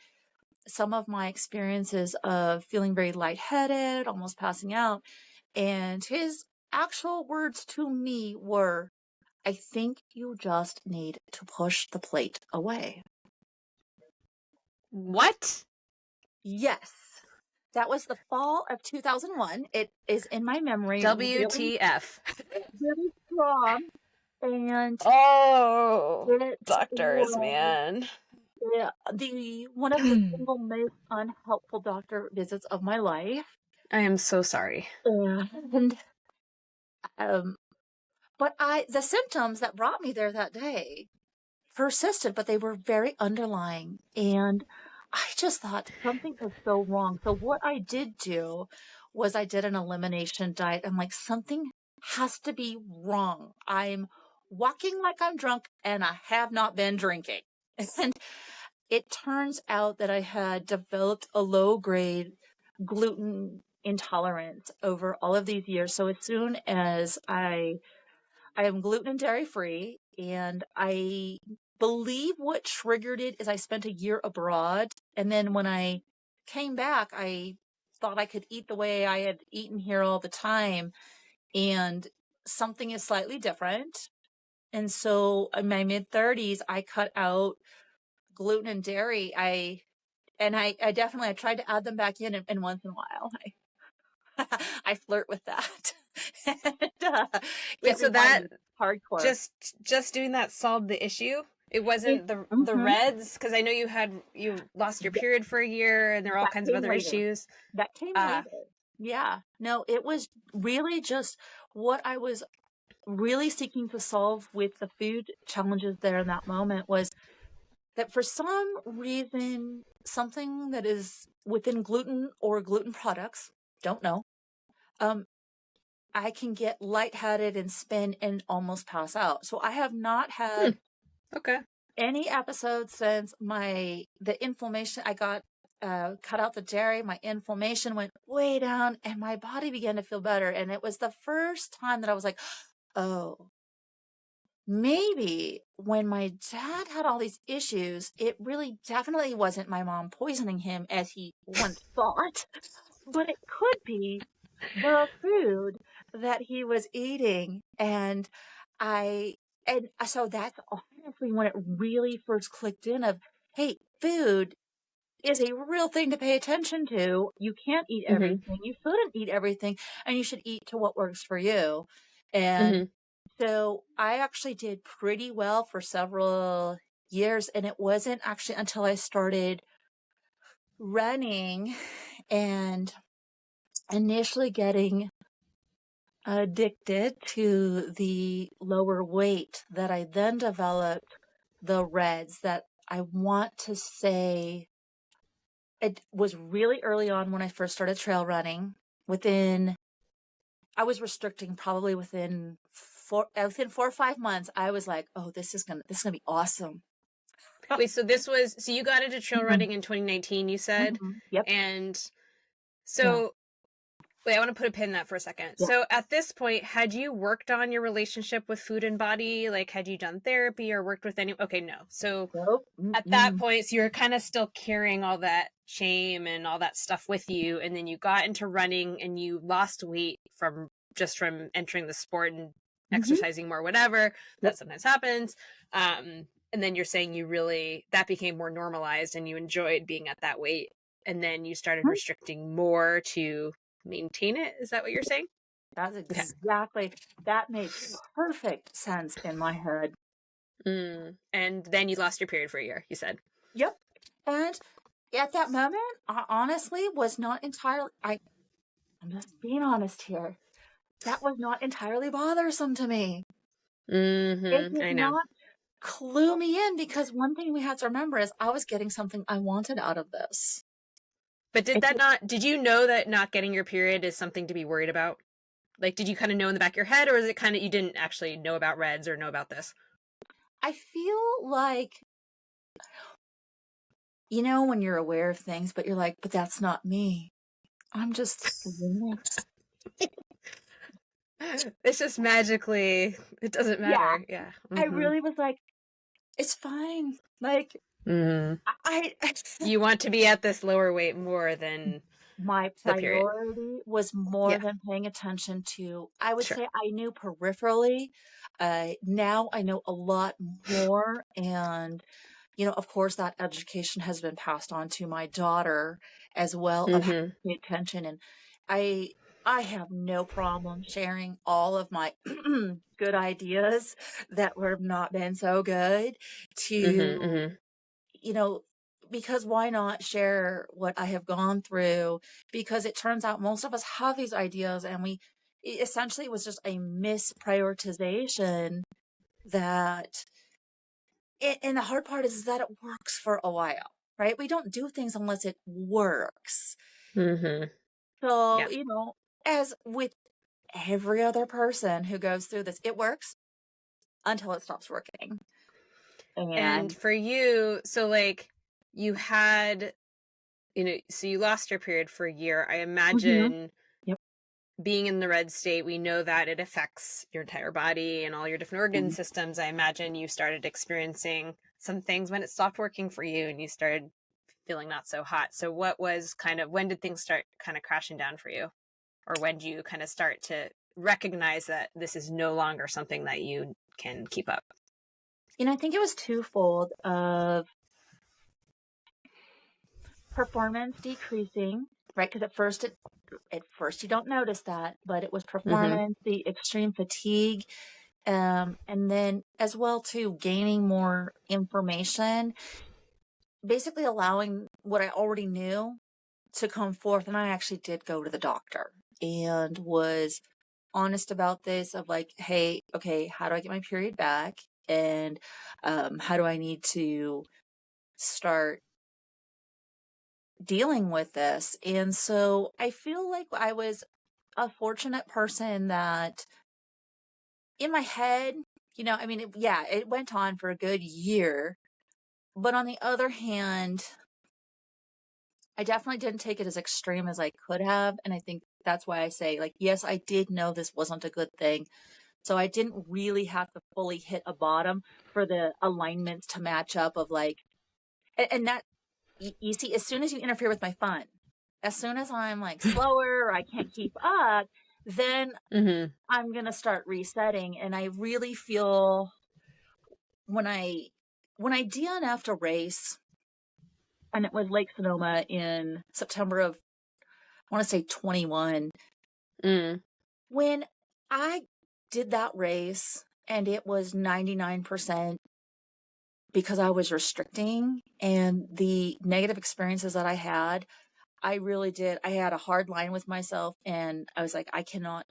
B: some of my experiences of feeling very lightheaded, almost passing out. And his actual words to me were, I think you just need to push the plate away.
A: What?
B: Yes. That was the fall of 2001. It is in my memory.
A: WTF.
B: Really strong. And
A: doctors, man.
B: One of the single most unhelpful doctor visits of my life.
A: I am so sorry.
B: And but the symptoms that brought me there that day persisted, but they were very underlying. And I just thought something is so wrong. So what I did do was I did an elimination diet. I'm like, something has to be wrong. I'm walking like I'm drunk and I have not been drinking. And it turns out that I had developed a low-grade gluten intolerance over all of these years. So as soon as I am gluten and dairy free, and I believe what triggered it is I spent a year abroad. And then when I came back, I thought I could eat the way I had eaten here all the time. And something is slightly different. And so in my mid-30s, I cut out gluten and dairy. I definitely, I tried to add them back in once in a while. I flirt with that. And,
A: Wait, so that
B: hardcore.
A: Just doing that solved the issue? It wasn't the reds? Because I know you lost your period for a year and there are all kinds of other issues.
B: That came later. Yeah. No, it was really just what I was really seeking to solve with the food challenges there in that moment was that for some reason, something that is within gluten or gluten products, don't know, I can get lightheaded and spin and almost pass out. So I have not had any episode since the inflammation, I got cut out the dairy, my inflammation went way down and my body began to feel better. And it was the first time that I was like, oh, maybe when my dad had all these issues, it really definitely wasn't my mom poisoning him as he once thought, but it could be the food that he was eating. I, and so that's honestly when it really first clicked in of, hey, food is a real thing to pay attention to. You can't eat
A: Mm-hmm.
B: everything. You shouldn't eat everything, and you should eat to what works for you. And
A: Mm-hmm.
B: so I actually did pretty well for several years, and it wasn't actually until I started running and initially getting addicted to the lower weight that I then developed the reds that I want to say it was really early on when I first started trail running. I was restricting probably within 4 or 5 months. I was like, oh, this is gonna be awesome.
A: Wait, so you got into trail
B: Mhm,
A: running in 2019, you said?
B: mhm. Yep.
A: And
B: Yeah.
A: so, wait, I want to put a pin in that for a second.
B: Yeah.
A: So at this point, had you worked on your relationship with food and body? Like, had you done therapy or worked with any? Okay, no. So
B: Nope.
A: at that
B: Mm-mm.
A: point, so you're kind of still carrying all that shame and all that stuff with you. And then you got into running and you lost weight from entering the sport and
B: Mhm.
A: exercising more, whatever.
B: Yep.
A: That sometimes happens. And then you're saying that became more normalized and you enjoyed being at that weight. And then you started
B: Mhm.
A: restricting more to maintain it. Is that what you're saying?
B: That's
A: Okay.
B: exactly, that made perfect sense in my head.
A: And then you lost your period for a year, you said.
B: Yep. And at that moment, I honestly was not entirely, I'm just being honest here. That was not entirely bothersome to me. It
A: Mm-hmm.
B: did
A: I know.
B: not clue me in because one thing we have to remember is I was getting something I wanted out of this.
A: But
B: It,
A: did you know that not getting your period is something to be worried about? Like, did you kind of know in the back of your head, or is it kind of you didn't actually know about reds or know about this?
B: I feel like, when you're aware of things, but you're like, but that's not me. I'm just learning.
A: It's just magically, it doesn't
B: Yeah,
A: matter. Yeah.
B: I
A: Mm-hmm.
B: really was like, it's fine. Like,
A: Mm-hmm.
B: I,
A: You want to be at this lower weight more than
B: my
A: the period.
B: priority was more
A: Yeah.
B: than paying attention to, I would
A: Sure.
B: say I knew peripherally. Now I know a lot more. And, of course, that education has been passed on to my daughter as well of how
A: Mm-hmm.
B: to pay attention. And I, I have no problem sharing all of my good ideas that would have not been so good
A: Mm-hmm.
B: to,
A: Mm-hmm.
B: you know, because why not share what I have gone through? Because it turns out most of us have these ideas and essentially it was just a misprioritization that, and the hard part is that it works for a while, right? We don't do things unless it works.
A: Mm-hmm.
B: So,
A: Yeah.
B: as with every other person who goes through this, it works until it stops working.
A: And
B: And
A: for you, so like you had, so you lost your period for a year. I
B: Mhm.
A: imagine
B: Yep.
A: being in the red state, we know that it affects your entire body and all your different organ
B: Mhm.
A: systems. I imagine you started experiencing some things when it stopped working for you and you started feeling not so hot. So when did things start kind of crashing down for you? Or when do you kind of start to recognize that this is no longer something that you can keep up?
B: I think it was twofold of performance decreasing, right? Because at first you don't notice that, but it was
A: Mm-hmm.
B: performance, the extreme fatigue, and then as well too gaining more information, basically allowing what I already knew to come forth. And I actually did go to the doctor and was honest about this of like, hey, okay, how do I get my period back? And how do I need to start dealing with this? And so I feel like I was a fortunate person that in my head, it went on for a good year. But on the other hand, I definitely didn't take it as extreme as I could have. And I think that's why I say, like, yes, I did know this wasn't a good thing. So I didn't really have to fully hit a bottom for the alignments to match up of like, and that, you see, as soon as you interfere with my fun, as soon as I'm like slower or I can't keep up, then
A: Mm-hmm.
B: I'm going to start resetting. And I really feel when I DNF'd a race, and it was Lake Sonoma in September of, I want to say 21,
A: Mm.
B: when I did that race and it was 99% because I was restricting and the negative experiences that I had, I really did. I had a hard line with myself and I was like, I cannot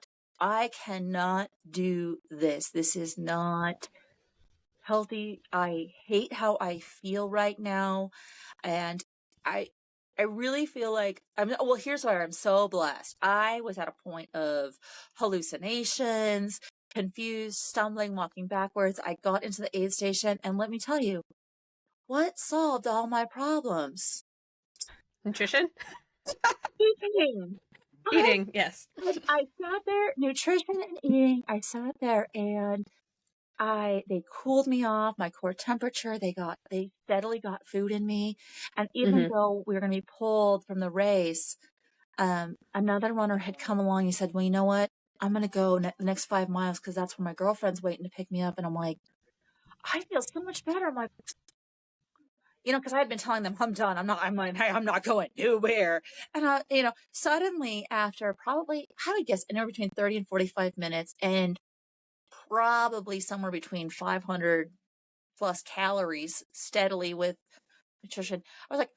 B: do this. This is not healthy. I hate how I feel right now. And I I really feel like well, here's why I'm so blessed. I was at a point of hallucinations, confused, stumbling, walking backwards. I got into the aid station and let me tell you, what solved all my problems?
A: Nutrition?
B: Eating. I
A: Eating, yes.
B: I sat there, nutrition and eating. I sat there and they cooled me off, my core temperature. They steadily got food in me. And even
A: Mm-hmm.
B: though we were going to be pulled from the race, another runner had come along. He said, well, you know what? I'm going to go the next 5 miles because that's where my girlfriend's waiting to pick me up. And I'm like, I feel so much better. I'm like, because I had been telling them I'm done. I'm like, hey, I'm not going nowhere. And, suddenly after probably, I would guess anywhere between 30 and 45 minutes and probably somewhere between 500 plus calories steadily with nutrition, I was like,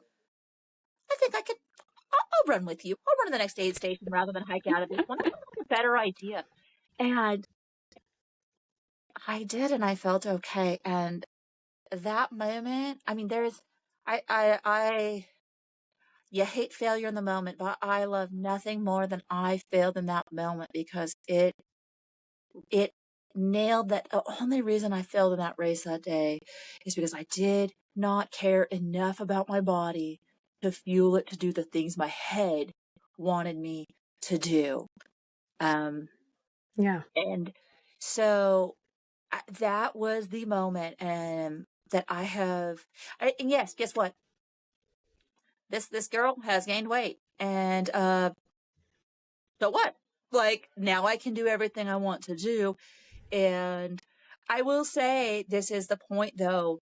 B: I think I'll run with you. I'll run to the next aid station rather than hike out of this one. That sounds like a better idea. And I did, and I felt okay. And that moment, I mean, you hate failure in the moment, but I love nothing more than I failed in that moment because it nailed that. The only reason I failed in that race that day is because I did not care enough about my body to fuel it to do the things my head wanted me to do.
A: Yeah.
B: And so that was the moment that I have. And yes, guess what? This girl has gained weight, and so what? Like now I can do everything I want to do, and I will say this is the point though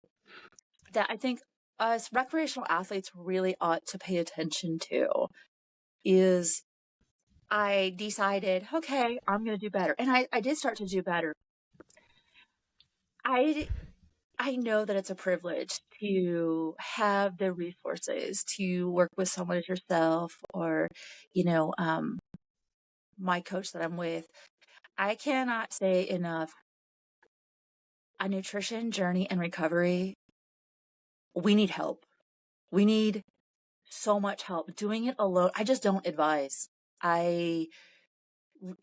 B: that I think us recreational athletes really ought to pay attention to is I decided, okay, I'm going to do better. And I did start to do better. I know that it's a privilege to have the resources to work with someone as yourself or, my coach that I'm with. I cannot say enough. A nutrition journey and recovery, we need help. We need so much help. Doing it alone, I just don't advise. I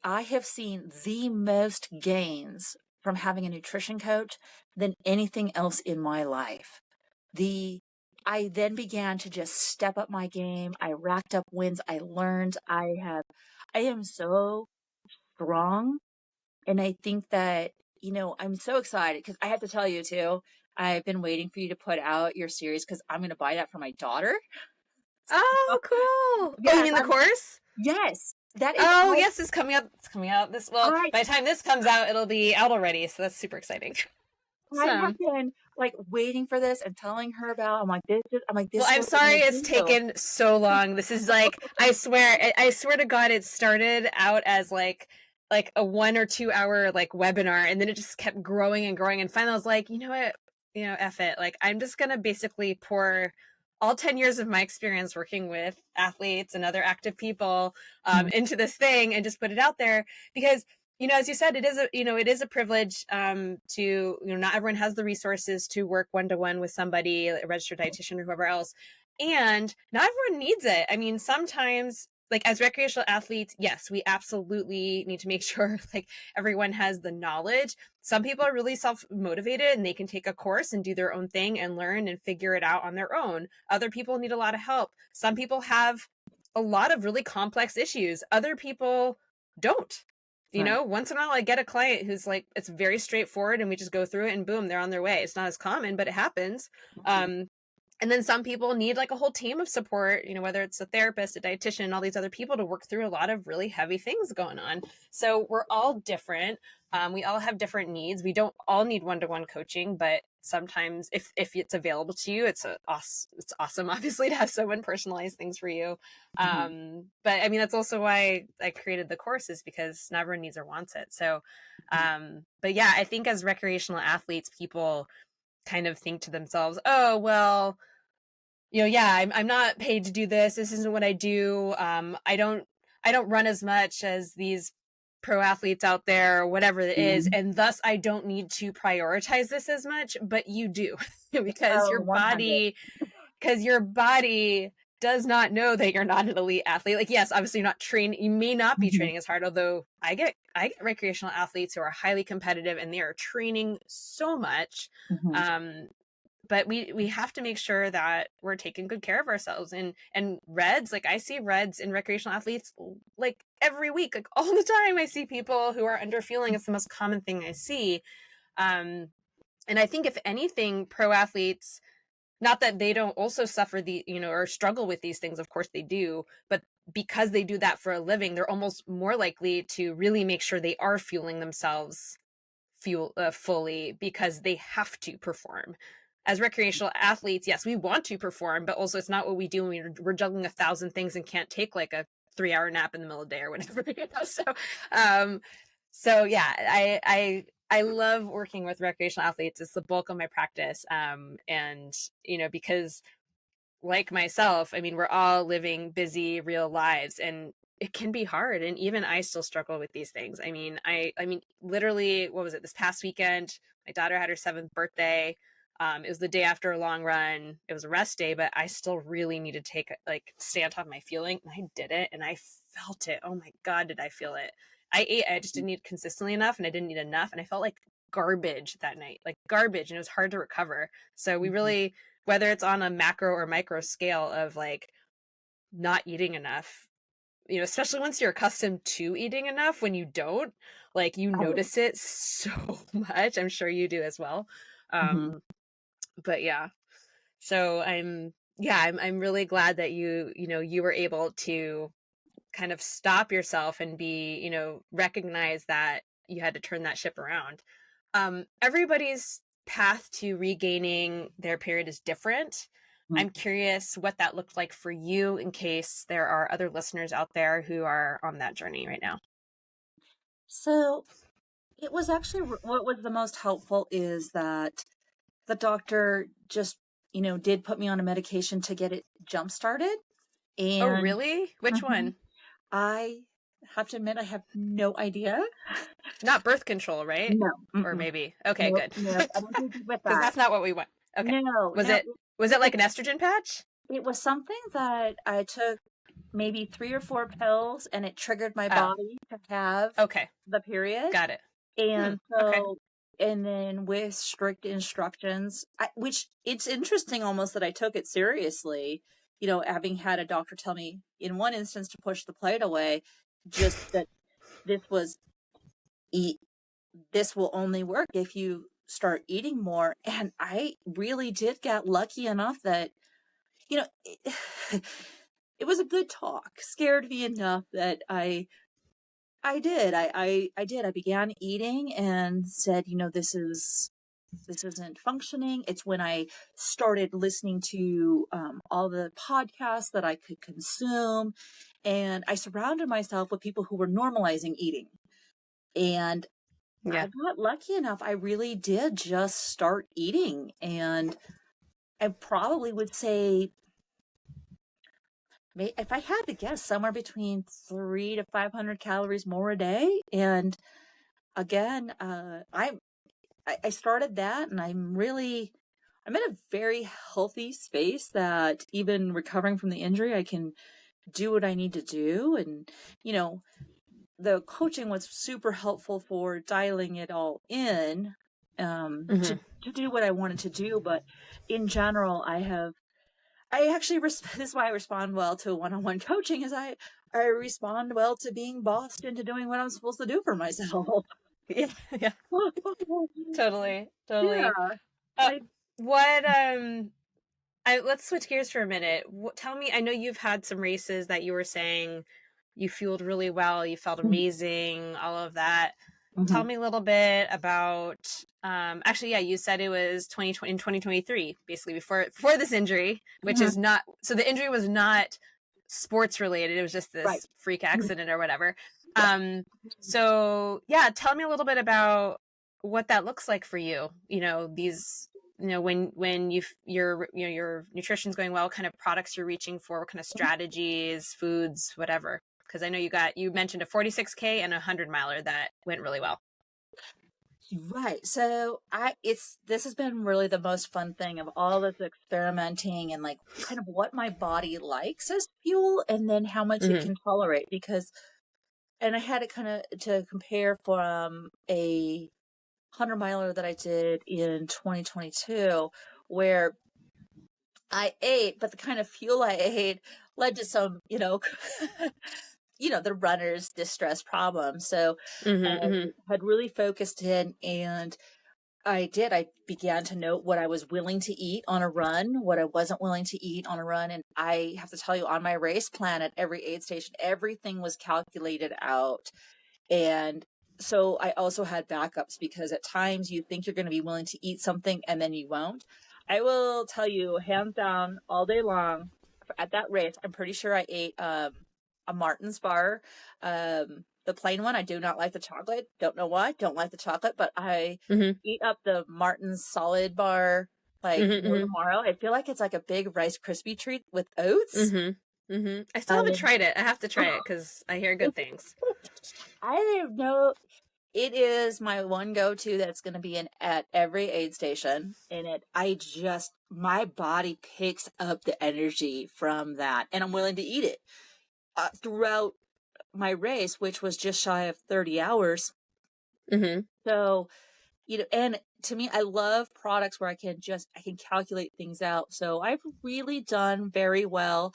B: have seen the most gains from having a nutrition coach than anything else in my life. I then began to just step up my game. I racked up wins. I learned. I am so strong. And I think that, I'm so excited because I have to tell you too, I've been waiting for you to put out your series because I'm going to buy that for my daughter.
A: Oh, cool. Oh, you
B: Yes,
A: mean the course?
B: yes, that is,
A: Oh, yes, it's coming up. It's coming out this, well,
B: I,
A: by the time this comes out, it'll be out already, so that's super exciting.
B: I have
A: Awesome.
B: been like waiting for this and telling her about, this
A: Well,
B: is
A: I'm
B: what we're
A: sorry
B: going
A: it's
B: to do.
A: taken so long. This is like, I swear to God, it started out as like a 1 or 2 hour like webinar, and then it just kept growing and growing. And finally I was like, you know what, F it. Like, I'm just going to basically pour all 10 years of my experience working with athletes and other active people into this thing and just put it out there because as you said, it is a privilege to, not everyone has the resources to work one-to-one with somebody, a registered dietitian or whoever else. And not everyone needs it. I mean, sometimes like as recreational athletes, yes, we absolutely need to make sure like everyone has the knowledge. Some people are really self-motivated and they can take a course and do their own thing and learn and figure it out on their own. Other people need a lot of help. Some people have a lot of really complex issues. Other people don't. You
B: Right.
A: know, once in a while I get a client who's like, it's very straightforward and we just go through it and boom, they're on their way. It's not as common, but it happens. And then some people need like a whole team of support, you know, whether it's a therapist, a dietitian, all these other people to work through a lot of really heavy things going on. So we're all different. We all have different needs. We don't all need one-to-one coaching, but sometimes if it's available to you, it's awesome, obviously, to have someone personalize things for you. But I mean, that's also why I created the courses, because not everyone needs or wants it. So, but yeah, I think as recreational athletes, people kind of think to themselves, oh, well, you know, yeah, I'm not paid to do this. This isn't what I do. I don't run as much as these pro athletes out there, or whatever it is, and thus I don't need to prioritize this as much. But you do, because
B: Oh, 100.
A: your body does not know that you're not an elite athlete. Like, yes, obviously you're not training. You may not be training as hard, although I get recreational athletes who are highly competitive and they are training so much. But we have to make sure that we're taking good care of ourselves. And reds, like I see reds in recreational athletes like every week, like all the time. I see people who are underfueling. It's the most common thing I see. And I think if anything, pro athletes, not that they don't also suffer the, you know, or struggle with these things, of course they do, but because they do that for a living, they're almost more likely to really make sure they are fueling themselves fully, because they have to perform. As recreational athletes, yes, we want to perform, but also it's not what we do when we're juggling 1,000 things and can't take like a 3-hour nap in the middle of the day or whatever. You know? So yeah, I love working with recreational athletes. It's the bulk of my practice. And you know, because like myself, I mean, we're all living busy, real lives, and it can be hard. And even I still struggle with these things. I mean, I mean, literally, what was it? This past weekend, my daughter had her 7th birthday. It was the day after a long run. It was a rest day, but I still really needed to stay on top of my feeling. And I did it, and I felt it. Oh my God, did I feel it? I ate, I just didn't eat consistently enough, and I didn't eat enough. And I felt like garbage that night, like garbage. And it was hard to recover. So we really, whether it's on a macro or micro scale of like not eating enough, you know, especially once you're accustomed to eating enough, when you don't, like, you notice it so much. I'm sure you do as well. But yeah, so I'm really glad that you were able to kind of stop yourself and be, you know, recognize that you had to turn that ship around. Everybody's path to regaining their period is different. I'm curious what that looked like for you, in case there are other listeners out there who are on that journey right now.
B: So it was actually what was the most helpful is that the doctor just, did put me on a medication to get it jump started.
A: Oh,
B: And
A: really? Which
B: Mhm.
A: one?
B: I have to admit, I have no idea.
A: Not birth control, right?
B: No,
A: Or
B: mm-mm.
A: maybe. Okay,
B: Nope,
A: good.
B: nope. I don't think with
A: Because
B: that.
A: that's not what we want. Okay.
B: No,
A: Was
B: no.
A: it was it
B: It was
A: like an estrogen patch?
B: it was something that I took maybe 3 or 4 pills, and it triggered my
A: Oh,
B: body to have
A: okay.
B: the period.
A: Got it.
B: And
A: Okay.
B: so, and then with strict instructions, which it's interesting almost that I took it seriously, having had a doctor tell me in one instance to push the plate away, just that this was eat, this will only work if you start eating more. And I really did get lucky enough that, it, it was a good talk, scared me enough that I did. I did. I began eating and said, this isn't functioning. It's when I started listening to all the podcasts that I could consume, and I surrounded myself with people who were normalizing eating. And I
A: Yeah.
B: got lucky enough. I really did just start eating, and I probably would say, if I had to guess, somewhere between 300 to 500 calories more a day. And again, I started that, and I'm in a very healthy space that even recovering from the injury, I can do what I need to do. And, you know, the coaching was super helpful for dialing it all in,
A: Mm-hmm.
B: to do what I wanted to do. But in general, I actually, this is why I respond well to one-on-one coaching, is I respond well to being bossed into doing what I'm supposed to do for myself.
A: Yeah, yeah, totally, totally.
B: Yeah.
A: Uh,
B: I,
A: what let's switch gears for a minute. Tell me, I know you've had some races that you were saying you fueled really well, you felt amazing, all of that. Tell
B: Mhm.
A: me a little bit about actually, yeah, you said it was 2020 in 2023, basically before this injury, which
B: Mhm.
A: is not, so the injury was not sports related, it was just
B: Right.
A: this freak accident or whatever.
B: Yep.
A: So yeah, tell me a little bit about what that looks like for you. You know, these, you know, when your nutrition's going well, what kind of products you're reaching for, what kind of strategies, foods, whatever. Because I know you mentioned a 46K and a 100 miler that went really well.
B: Right. So this has been really the most fun thing of all this experimenting and like kind of what my body likes as fuel and then how much it
A: Mm-hmm.
B: can tolerate, because, and I had it kind of to compare from a 100 miler that I did in 2022, where I ate, but the kind of fuel I ate led to some, the runner's distress problem. So
A: Mm-hmm.
B: I
A: Mm-hmm.
B: had really focused in, and I began to note what I was willing to eat on a run, what I wasn't willing to eat on a run. And I have to tell you, on my race plan at every aid station, everything was calculated out. And so I also had backups, because at times you think you're going to be willing to eat something and then you won't. I will tell you, hands down, all day long at that race, I'm pretty sure I ate a Martin's bar. The plain one. I do not like the chocolate. Don't know why. Don't like the chocolate, but I
A: Mm-hmm.
B: eat up the Martin's solid bar like no
A: Mm-hmm.
B: tomorrow. I feel like it's like a big Rice Krispie treat with oats.
A: Mm-hmm. Mm-hmm. I still haven't
B: Um,
A: tried it. I have to try it because I hear good things.
B: I don't know. It is my one go-to that's going to be in at every aid station. And my body picks up the energy from that, and I'm willing to eat it throughout my race, which was just shy of 30 hours.
A: Mm-hmm.
B: So, and to me, I love products where I can calculate things out. So I've really done very well.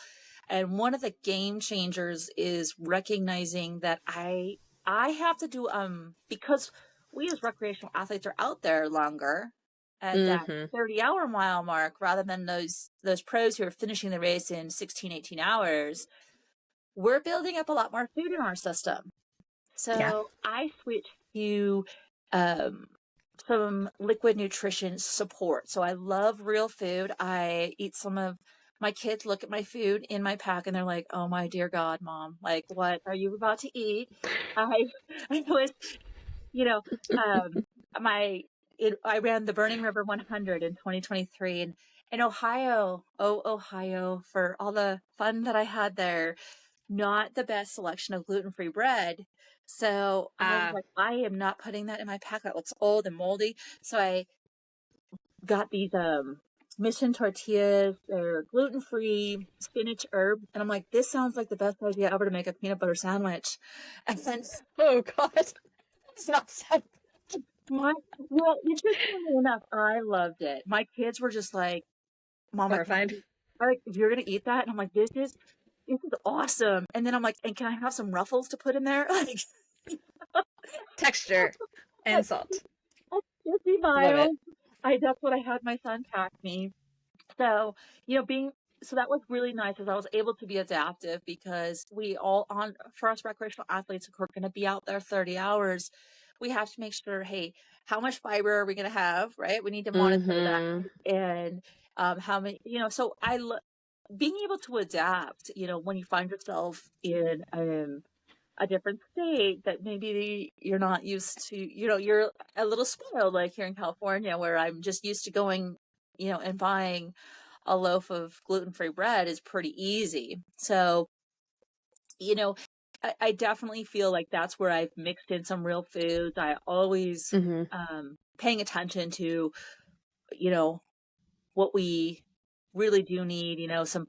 B: And one of the game changers is recognizing that I have to do, because we as recreational athletes are out there longer at that
A: Mm-hmm.
B: 30-hour mile mark, rather than those pros who are finishing the race in 16, 18 hours. We're building up a lot more food in our system.
A: Yeah.
B: So I switched to um, some liquid nutrition support. So I love real food. I eat some of my kids look at my food in my pack and they're like, "Oh my dear God, Mom, like what are you about to eat?" I I was, you know, um, I ran the Burning River 100 in 2023, and in Ohio, oh Ohio, for all the fun that I had there, not the best selection of gluten-free bread. So I was
A: Uh,
B: like, I am not putting that in my pack. That looks old and moldy. So I got these mission tortillas. They're gluten-free, spinach herb. And I'm like, this sounds like the best idea ever to make a peanut butter sandwich. And then
A: oh God. It's not sad.
B: interestingly enough, I loved it. My kids were just like, Mom,
A: Horrified.
B: if you're gonna eat that, and I'm like, this is awesome. And then I'm like, and can I have some ruffles to put in there?
A: Texture and
B: Like,
A: salt.
B: that's 50
A: Love it.
B: miles. That's what I had my son pack me. So, so that was really nice, as I was able to be adaptive, because for us recreational athletes who are going to be out there 30 hours, we have to make sure, hey, how much fiber are we going to have, right? We need to monitor that.
A: Mm-hmm.
B: And how many, so being able to adapt, when you find yourself in a different state that maybe you're not used to, you're a little spoiled, like here in California, where I'm just used to going, and buying a loaf of gluten-free bread is pretty easy. So, you know, I definitely feel like that's where I've mixed in some real foods. I always
A: Mm-hmm.
B: paying attention to, you know, what we really do need, some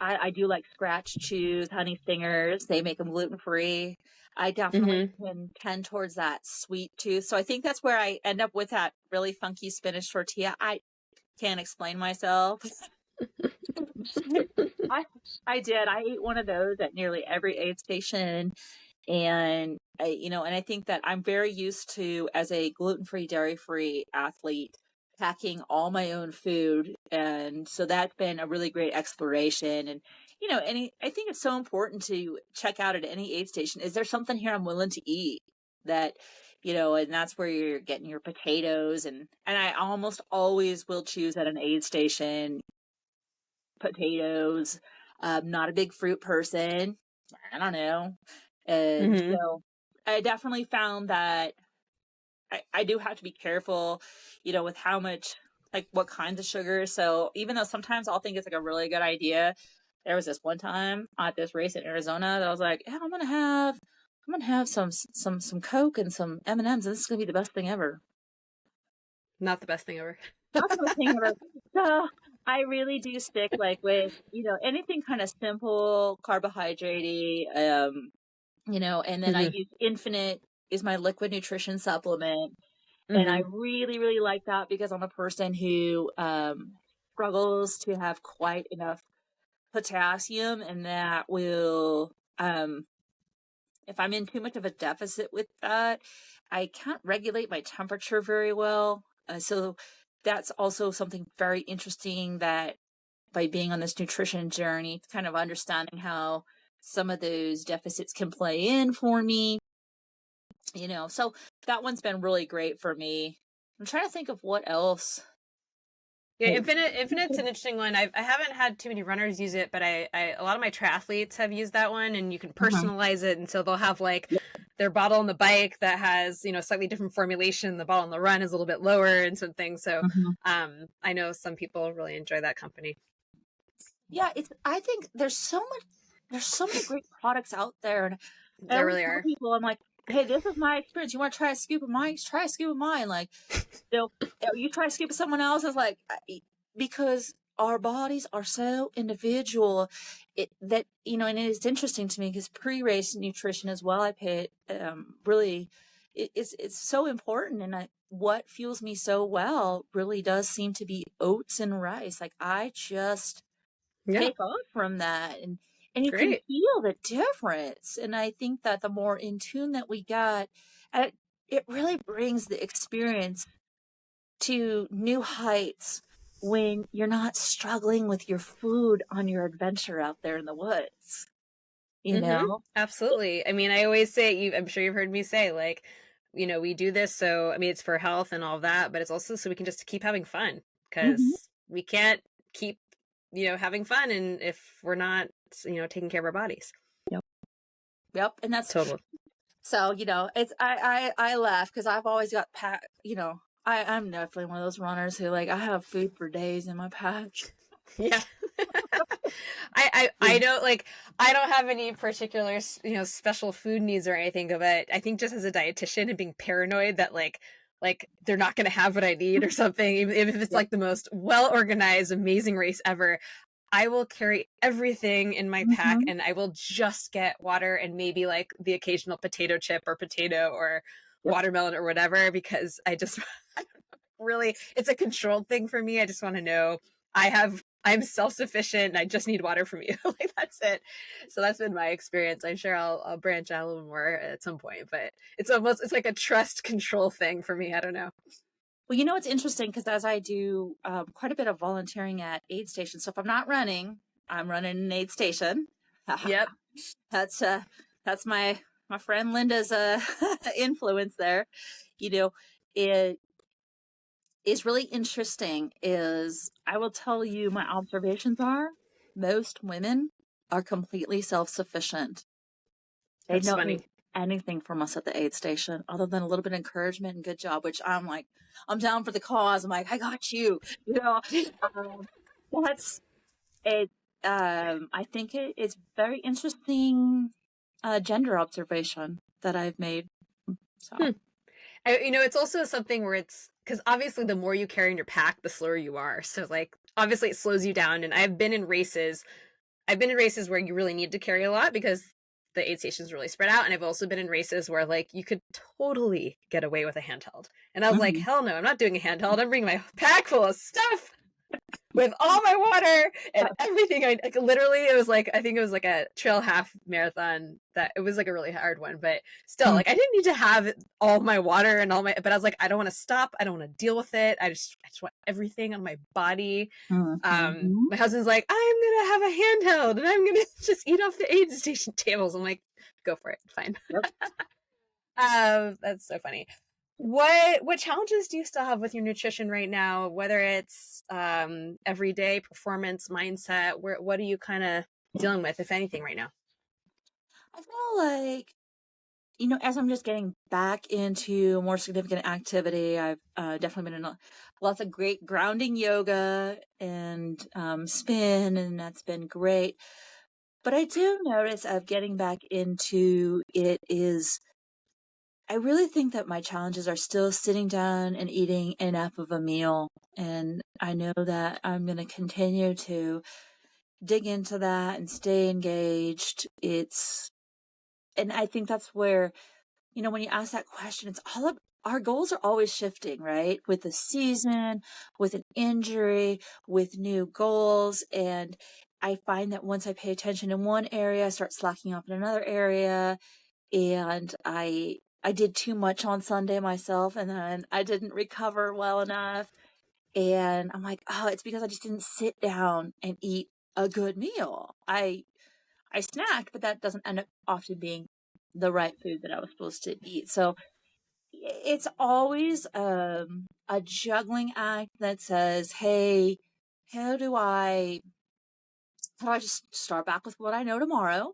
B: I do like scratch chews, honey stingers. They make them gluten free. I definitely
A: Mm-hmm.
B: can tend towards that sweet tooth. So I think that's where I end up with that really funky spinach tortilla. I can't explain myself. I I did. I ate one of those at nearly every aid station, and I think that I'm very used to, as a gluten-free, dairy-free athlete, packing all my own food, and so that's been a really great exploration. And I think it's so important to check out at any aid station. Is there something here I'm willing to eat that? And that's where you're getting your potatoes, and I almost always will choose at an aid station potatoes. Not a big fruit person. I don't know. And
A: Mm-hmm.
B: so I definitely found that I do have to be careful, with how much, like what kinds of sugar. So even though sometimes I'll think it's like a really good idea, there was this one time at this race in Arizona that I was like, yeah, I'm gonna have some Coke and some M&Ms, and this is gonna be the best thing ever.
A: Not the best thing ever.
B: Not the best thing ever. So I really do stick like with, anything kind of simple, carbohydrate, and then I
A: Mm-hmm.
B: use Infinite is my liquid nutrition supplement. And I
A: Mm-hmm.
B: really, really like that because I'm a person who struggles to have quite enough potassium, and that will, if I'm in too much of a deficit with that, I can't regulate my temperature very well. So that's also something very interesting, that by being on this nutrition journey, kind of understanding how some of those deficits can play in for me, so that one's been really great for me. I'm trying to think of what else.
A: Yeah, Infinite's an interesting one. I haven't had too many runners use it, but a lot of my triathletes have used that one, and you can
B: Mhm.
A: personalize it, and so they'll have like their bottle on the bike that has slightly different formulation. The bottle on the run is a little bit lower and some things. So
B: Mhm.
A: I know some people really enjoy that company.
B: Yeah, I think there's so many great products out there, and I
A: There
B: always
A: really
B: tell
A: are.
B: people, I'm like, hey, this is my experience. You want to try a scoop of mine? Try a scoop of mine. Like, So you try to skip someone else's, like, because our bodies are so individual. And it's interesting to me because pre-race nutrition as well, I pay it, really, it's so important. And what fuels me so well really does seem to be oats and rice. Like, I just
A: Yeah,
B: take off from that, and you can
A: great.
B: feel the difference. And I think that the more in tune that we got, it, it really brings the experience to new heights when you're not struggling with your food on your adventure out there in the woods, you
A: Mm-hmm.
B: know?
A: Absolutely. I mean, I always say, I'm sure you've heard me say, like, we do this. So, I mean, it's for health and all of that, but it's also so we can just keep having fun,
B: Hmm.
A: because we can't keep, having fun and if we're not, taking care of our bodies.
B: Yep. Yep. And that's
A: Totally.
B: so, it's, I laugh because I've always got I'm definitely one of those runners who, like, I have food for days in my pack.
A: Yeah. I don't like, I don't have any particular, special food needs or anything, but I think just as a dietitian and being paranoid that like they're not going to have what I need or something, even if it's
B: Yep.
A: like the most well organized, amazing race ever, I will carry everything in my pack
B: Hmm.
A: and I will just get water and maybe like the occasional potato chip or potato or
B: Yep.
A: watermelon or whatever, because I just really, it's a controlled thing for me. I just want to know I'm self-sufficient and I just need water from you. Like, that's it. So that's been my experience. I'm sure I'll branch out a little more at some point, but it's like a trust control thing for me. I don't know.
B: Well, it's interesting because as I do quite a bit of volunteering at aid stations, so if I'm not running, I'm running an aid station.
A: Yep.
B: That's that's my friend Linda's influence there. It is really interesting. Is I will tell you, my observations are most women are completely self-sufficient. They
A: That's
B: don't need
A: funny.
B: anything from us at the aid station other than a little bit of encouragement and good job, which I'm like, I'm down for the cause. I'm like, I got you. Um, that's it. I think it's very interesting gender observation that I've made. So.
A: Hmm. It's also something where it's because obviously the more you carry in your pack, the slower you are. So like obviously it slows you down. And I've been in races I've been in races where you really need to carry a lot because the aid station's really spread out. And I've also been in races where like you could totally get away with a handheld. And I was like,
B: Mhm.
A: hell no, I'm not doing a handheld. I'm bringing my pack full of stuff with all my water and everything. Like, literally, it was like, I think it was like a trail half marathon that it was like a really hard one, but still, like, I didn't need to have all my water and all my, but I was like, I don't want to stop. I don't want to deal with it. I just want everything on my body.
B: Mhm.
A: My husband's like, I'm going to have a handheld and I'm going to just eat off the aid station tables. I'm like, go for it. Fine.
B: Yep.
A: That's so funny. What challenges do you still have with your nutrition right now, whether it's everyday performance mindset? What are you kind of dealing with, if anything, right now?
B: I feel like, as I'm just getting back into more significant activity, I've definitely been in lots of great grounding yoga and spin, and that's been great. But I do notice of getting back into it is, I really think that my challenges are still sitting down and eating enough of a meal. And I know that I'm going to continue to dig into that and stay engaged. And I think that's where, when you ask that question, it's all of our goals are always shifting, right? With the season, with an injury, with new goals. And I find that once I pay attention in one area, I start slacking off in another area. And I did too much on Sunday myself, and then I didn't recover well enough. And I'm like, oh, it's because I just didn't sit down and eat a good meal. I snacked, but that doesn't end up often being the right food that I was supposed to eat. So it's always a juggling act that says, hey, how do I just start back with what I know tomorrow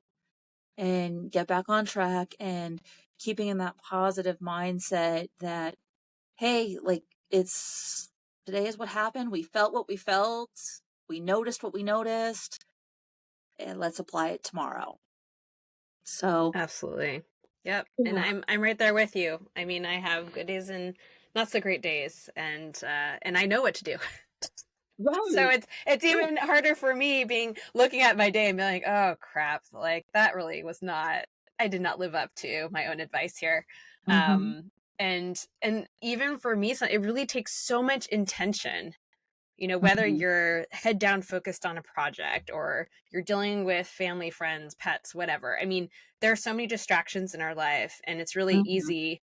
B: and get back on track, and keeping in that positive mindset that, hey, like, it's today is what happened. We felt what we felt. We noticed what we noticed, and let's apply it tomorrow. So,
A: Absolutely. Yep. And
B: yeah,
A: I'm right there with you. I mean, I have good days and not so great days, and I know what to do. So
B: right.
A: it's even harder for me looking at my day and being like, oh crap, like that really was not, I did not live up to my own advice here.
B: Mm-hmm.
A: And even for me, it really takes so much intention, whether
B: Mm-hmm.
A: you're head down focused on a project or you're dealing with family, friends, pets, whatever. I mean, there are so many distractions in our life, and it's really
B: Mm-hmm.
A: easy.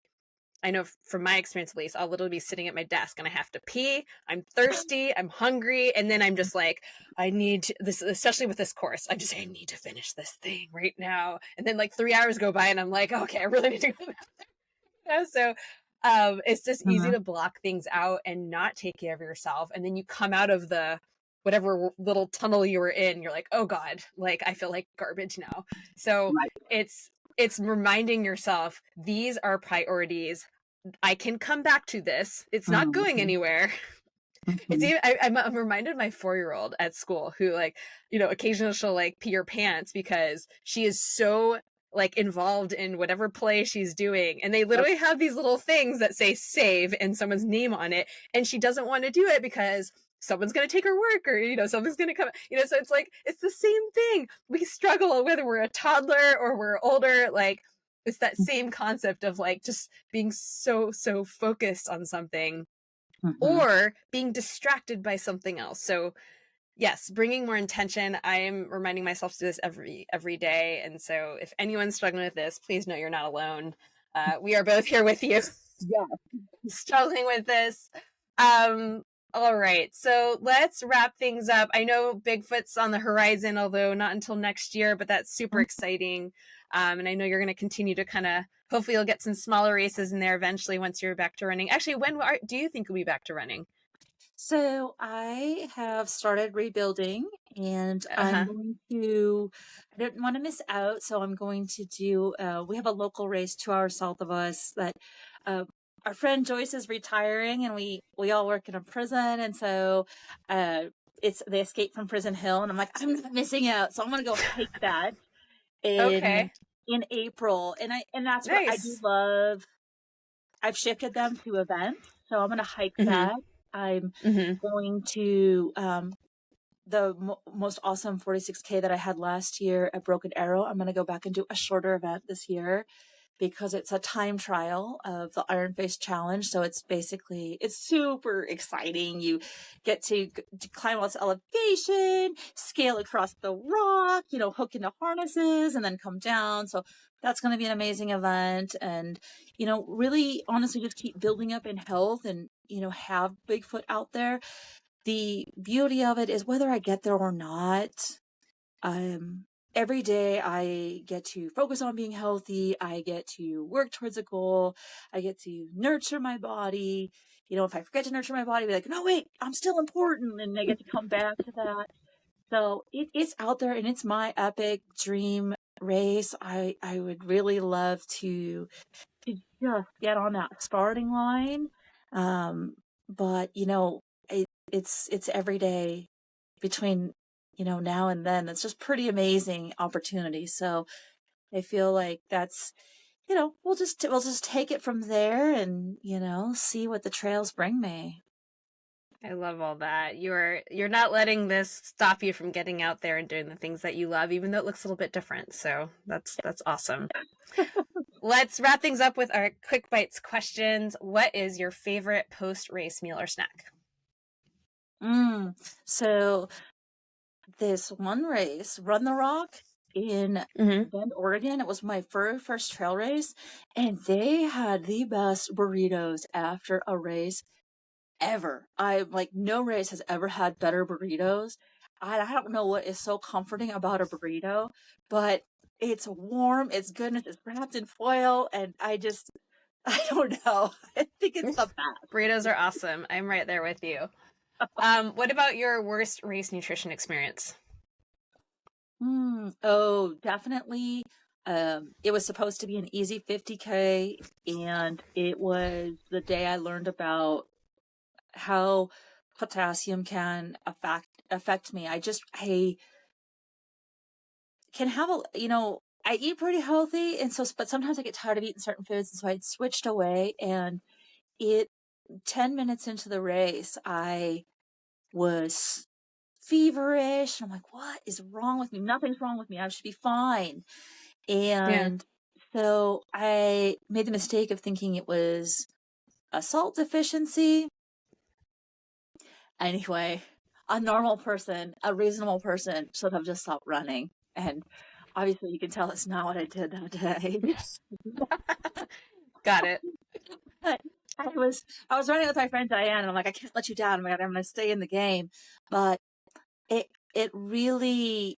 A: I know from my experience, at least, I'll literally be sitting at my desk and I have to pee. I'm thirsty. I'm hungry. And then I'm just like, I need this, especially with this course. I'm just, I need to finish this thing right now. And then like 3 hours go by and I'm like, okay, I really need to go. So it's just easy
B: Mm-hmm.
A: to block things out and not take care of yourself. And then you come out of the whatever little tunnel you were in, you're like, oh God, like I feel like garbage now. So
B: Right.
A: it's reminding yourself these are priorities. I can come back to this. It's not going
B: Mm-hmm.
A: anywhere. It's
B: Mm-hmm.
A: even I'm reminded of my 4-year-old at school who like, occasionally she'll like pee her pants because she is so like involved in whatever play she's doing. And they
B: Yep.
A: literally have these little things that say save and someone's name on it. And she doesn't want to do it because someone's going to take her work, or, something's going to come, so it's like, it's the same thing. We struggle whether we're a toddler or we're older. Like it's that same concept of like just being so focused on something
B: Mm-hmm.
A: or being distracted by something else. So yes, bringing more intention. I am reminding myself to do this every day. And so if anyone's struggling with this, please know you're not alone. We are both here with you
B: Yeah.
A: struggling with this. All right, so let's wrap things up. I know Bigfoot's on the horizon, although not until next year, but that's super exciting. And I know you're going to continue to kind of, hopefully you'll get some smaller races in there eventually once you're back to running. Actually, do you think you'll be back to running?
B: So I have started rebuilding, and I'm
A: Uh-huh.
B: going to, I don't want to miss out. So I'm going to do, we have a local race 2 hours south of us that uh, our friend Joyce is retiring, and we all work in a prison. And so uh, it's the Escape from Prison Hill. And I'm like, I'm not missing out. So I'm going to go hike that in,
A: Okay.
B: in April. And that's what I do
A: Nice.
B: love. I've shifted them to events. So I'm going to hike
A: Mm-hmm.
B: that. I'm
A: Mm-hmm.
B: going to the most awesome 46K that I had last year at Broken Arrow. I'm going to go back and do a shorter event this year because it's a time trial of the Iron Face Challenge. So it's super exciting. You get to climb all this elevation, scale across the rock, hook into harnesses and then come down. So that's going to be an amazing event. And, really honestly just keep building up in health and, have Bigfoot out there. The beauty of it is whether I get there or not, every day I get to focus on being healthy. I get to work towards a goal. I get to nurture my body. If I forget to nurture my body, be like, no, wait, I'm still important. And I get to come back to that. So it's out there and it's my epic dream race. I would really love to just get on that starting line. But it's every day between now and then. It's just pretty amazing opportunity. So I feel like that's we'll just take it from there and see what the trails bring me.
A: I love all that. You're not letting this stop you from getting out there and doing the things that you love, even though it looks a little bit different. So that's awesome. Let's wrap things up with our quick bites questions. What is your favorite post-race meal or snack?
B: So this one race, Run the Rock in Bend, Oregon, it was my very first trail race, and they had the best burritos after a race ever. No race has ever had better burritos. I don't know what is so comforting about a burrito, but it's warm, it's goodness, it's wrapped in foil, and I don't know. I think it's the best.
A: Burritos are awesome. I'm right there with you. What about your worst race nutrition experience?
B: Oh, definitely. It was supposed to be an easy 50K, and it was the day I learned about how potassium can affect me. I can have I eat pretty healthy, and but sometimes I get tired of eating certain foods, and so I switched away. And 10 minutes into the race, I was feverish. I'm like, what is wrong with me? Nothing's wrong with me. I should be fine. And so I made the mistake of thinking it was a salt deficiency. Anyway, a normal person, a reasonable person should have just stopped running. And obviously you can tell it's not what I did that day.
A: Got it.
B: But I was running with my friend Diane, and I'm like, I can't let you down. I'm going to stay in the game. But it really,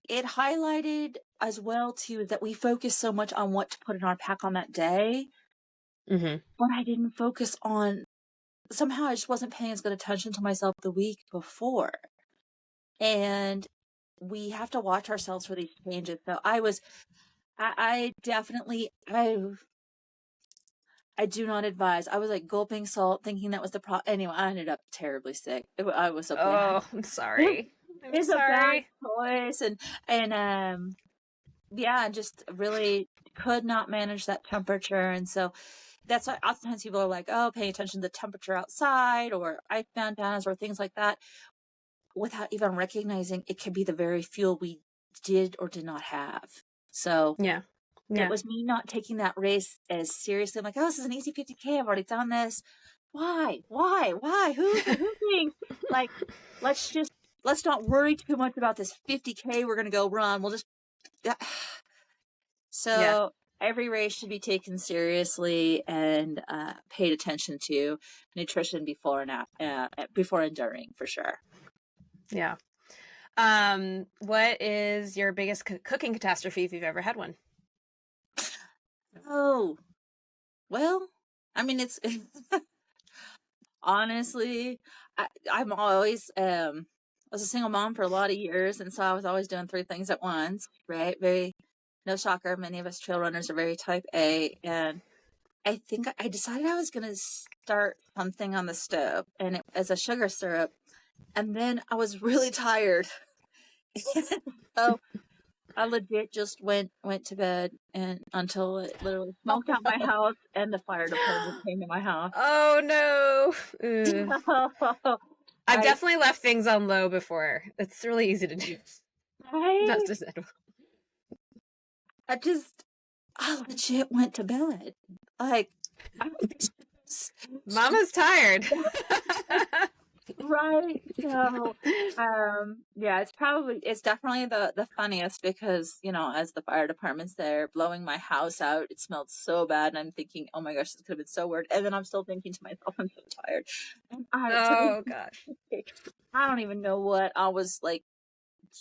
B: it highlighted as well too that we focus so much on what to put in our pack on that day. But I didn't focus on, somehow I just wasn't paying as good attention to myself the week before. And we have to watch ourselves for these changes. So I definitely, I do not advise. I was like gulping salt, thinking that was the problem. Anyway, I ended up terribly sick. I was so bad.
A: Oh, I'm sorry.
B: It's a bad choice, and yeah, just really could not manage that temperature, and so that's why oftentimes people are like, "Oh, pay attention to the temperature outside," or ice bandanas, or things like that, without even recognizing it could be the very fuel we did or did not have. So it was me not taking that race as seriously. I'm like, oh, this is an easy 50K. I've already done this. Why? Who thinks like, let's not worry too much about this 50K we're going to go run. We'll just, every race should be taken seriously and paid attention to nutrition before and during, for sure.
A: Yeah. What is your biggest cooking catastrophe if you've ever had one?
B: Oh, well, I mean, it's honestly, I'm always, I was a single mom for a lot of years, and so I was always doing 3 things at once, right? No shocker, many of us trail runners are very type A, and I think I decided I was going to start something on the stove, and it as a sugar syrup, and then I was really tired. So I legit just went to bed and until it literally smoked out my house and the fire department came to my house.
A: Oh no! I've definitely left things on low before. It's really easy to do. That's just it.
B: I legit went to bed. Like,
A: Mama's tired.
B: right. So, yeah, it's definitely the funniest because, as the fire department's there blowing my house out, it smelled so bad. And I'm thinking, oh my gosh, this could have been so weird. And then I'm still thinking to myself, I'm so tired. And
A: Oh gosh.
B: I don't even know what I was like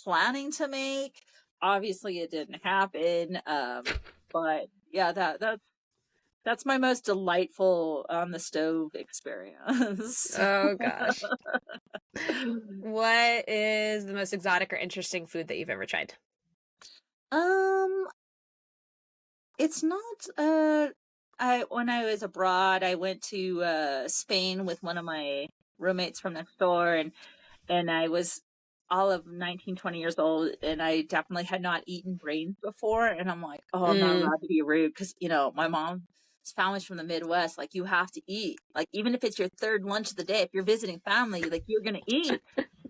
B: planning to make. Obviously it didn't happen. But yeah, that's my most delightful on the stove experience.
A: Oh gosh. What is the most exotic or interesting food that you've ever tried?
B: It's not when I was abroad, I went to Spain with one of my roommates from next door, and I was all of 19, 20 years old, and I definitely had not eaten brains before, and I'm like, oh, I'm not allowed to be rude because my mom's family's from the Midwest. Like, you have to eat. Like, even if it's your third lunch of the day, if you're visiting family, like, you're gonna eat.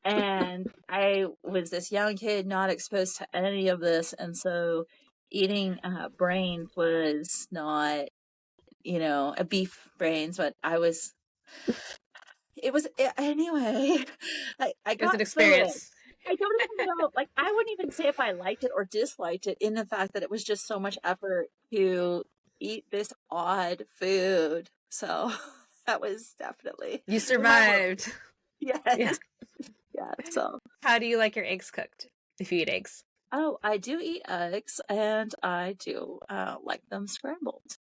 B: And I was this young kid, not exposed to any of this, and so eating brains was not, a beef brains, but anyway. I
A: It was
B: got
A: an
B: through it.
A: experience.
B: I don't even know, like, I wouldn't even say if I liked it or disliked it, in the fact that it was just so much effort to eat this odd food. So that was definitely
A: You survived.
B: yes.
A: Yeah.
B: Yeah. So
A: How do you like your eggs cooked? If you eat eggs.
B: oh, I do eat eggs, and I do like them scrambled.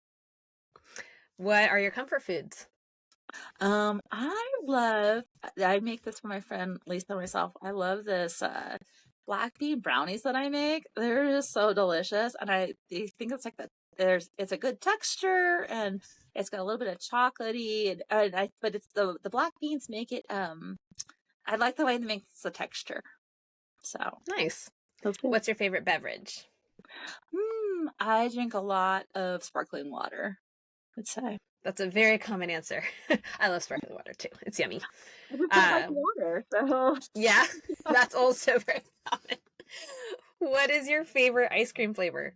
A: What are your comfort foods?
B: I make this for my friend Lisa and myself. I love this black bean brownies that I make. They're just so delicious, and I think it's like it's a good texture, and it's got a little bit of chocolatey, but it's the black beans make it. I like the way it makes the texture. So
A: Nice.
B: that's good.
A: What's your favorite beverage?
B: I drink a lot of sparkling water, I'd say.
A: That's a very common answer. I love sparkling water too. It's yummy.
B: I just don't like water, so
A: Yeah, that's also very common. What is your favorite ice cream flavor?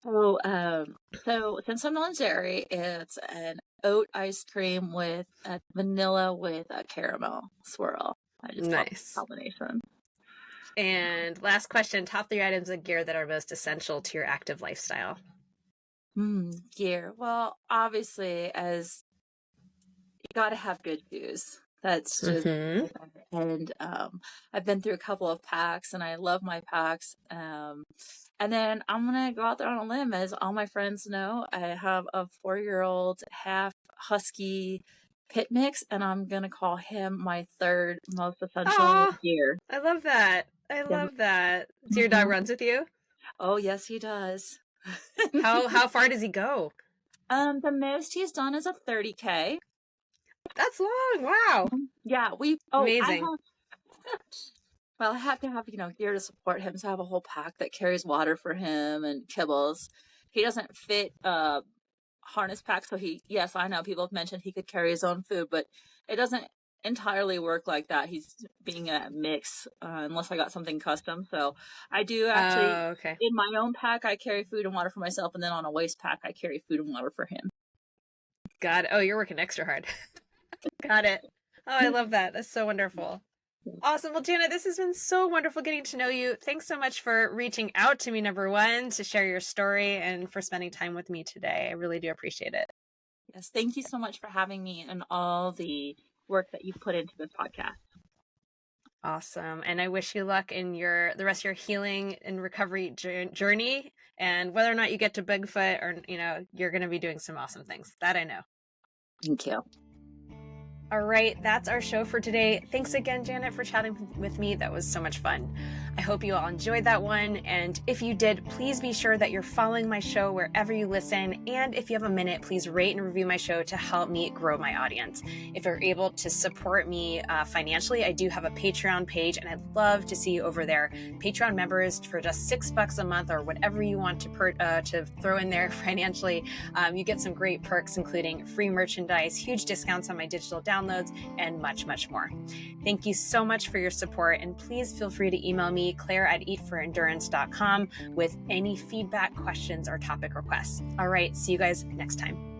B: so since I'm non-dairy, it's an oat ice cream with a vanilla with a caramel swirl. I just love
A: Nice.
B: the combination.
A: And last question, top 3 items of gear that are most essential to your active lifestyle.
B: Gear. Well, obviously, as you got to have good shoes. That's just, and I've been through a couple of packs, and I love my packs. And then I'm gonna go out there on a limb, as all my friends know. I have a 4-year-old half husky pit mix, and I'm gonna call him my third most essential gear.
A: I love that. I love that. So your dog runs with you?
B: Oh yes, he does.
A: How far does he go?
B: The most he's done is a 30K.
A: That's long. Wow.
B: Yeah,
A: amazing.
B: Well, I have to have, gear to support him. So I have a whole pack that carries water for him and kibbles. He doesn't fit harness pack. So yes, I know people have mentioned he could carry his own food, but it doesn't entirely work like that. He's being a mix unless I got something custom. So I do actually, in my own pack, I carry food and water for myself. And then on a waste pack, I carry food and water for him.
A: Got it. Oh, you're working extra hard. Got it. Oh, I love that. That's so wonderful. Awesome. Well, Janet, this has been so wonderful getting to know you. Thanks so much for reaching out to me, number one, to share your story and for spending time with me today. I really do appreciate it.
B: Yes. Thank you so much for having me and all the work that you've put into this podcast.
A: Awesome. And I wish you luck in the rest of your healing and recovery journey. And whether or not you get to Bigfoot or, you're going to be doing some awesome things. That I know.
B: Thank you.
A: All right, that's our show for today. Thanks again, Janet, for chatting with me. That was so much fun. I hope you all enjoyed that one. And if you did, please be sure that you're following my show wherever you listen. And if you have a minute, please rate and review my show to help me grow my audience. If you're able to support me financially, I do have a Patreon page, and I'd love to see you over there. Patreon members, for just $6 a month or whatever you want to throw in there financially, you get some great perks, including free merchandise, huge discounts on my digital downloads, and much, much more. Thank you so much for your support, and please feel free to email me, claire@eatforendurance.com, with any feedback, questions, or topic requests. All right, see you guys next time.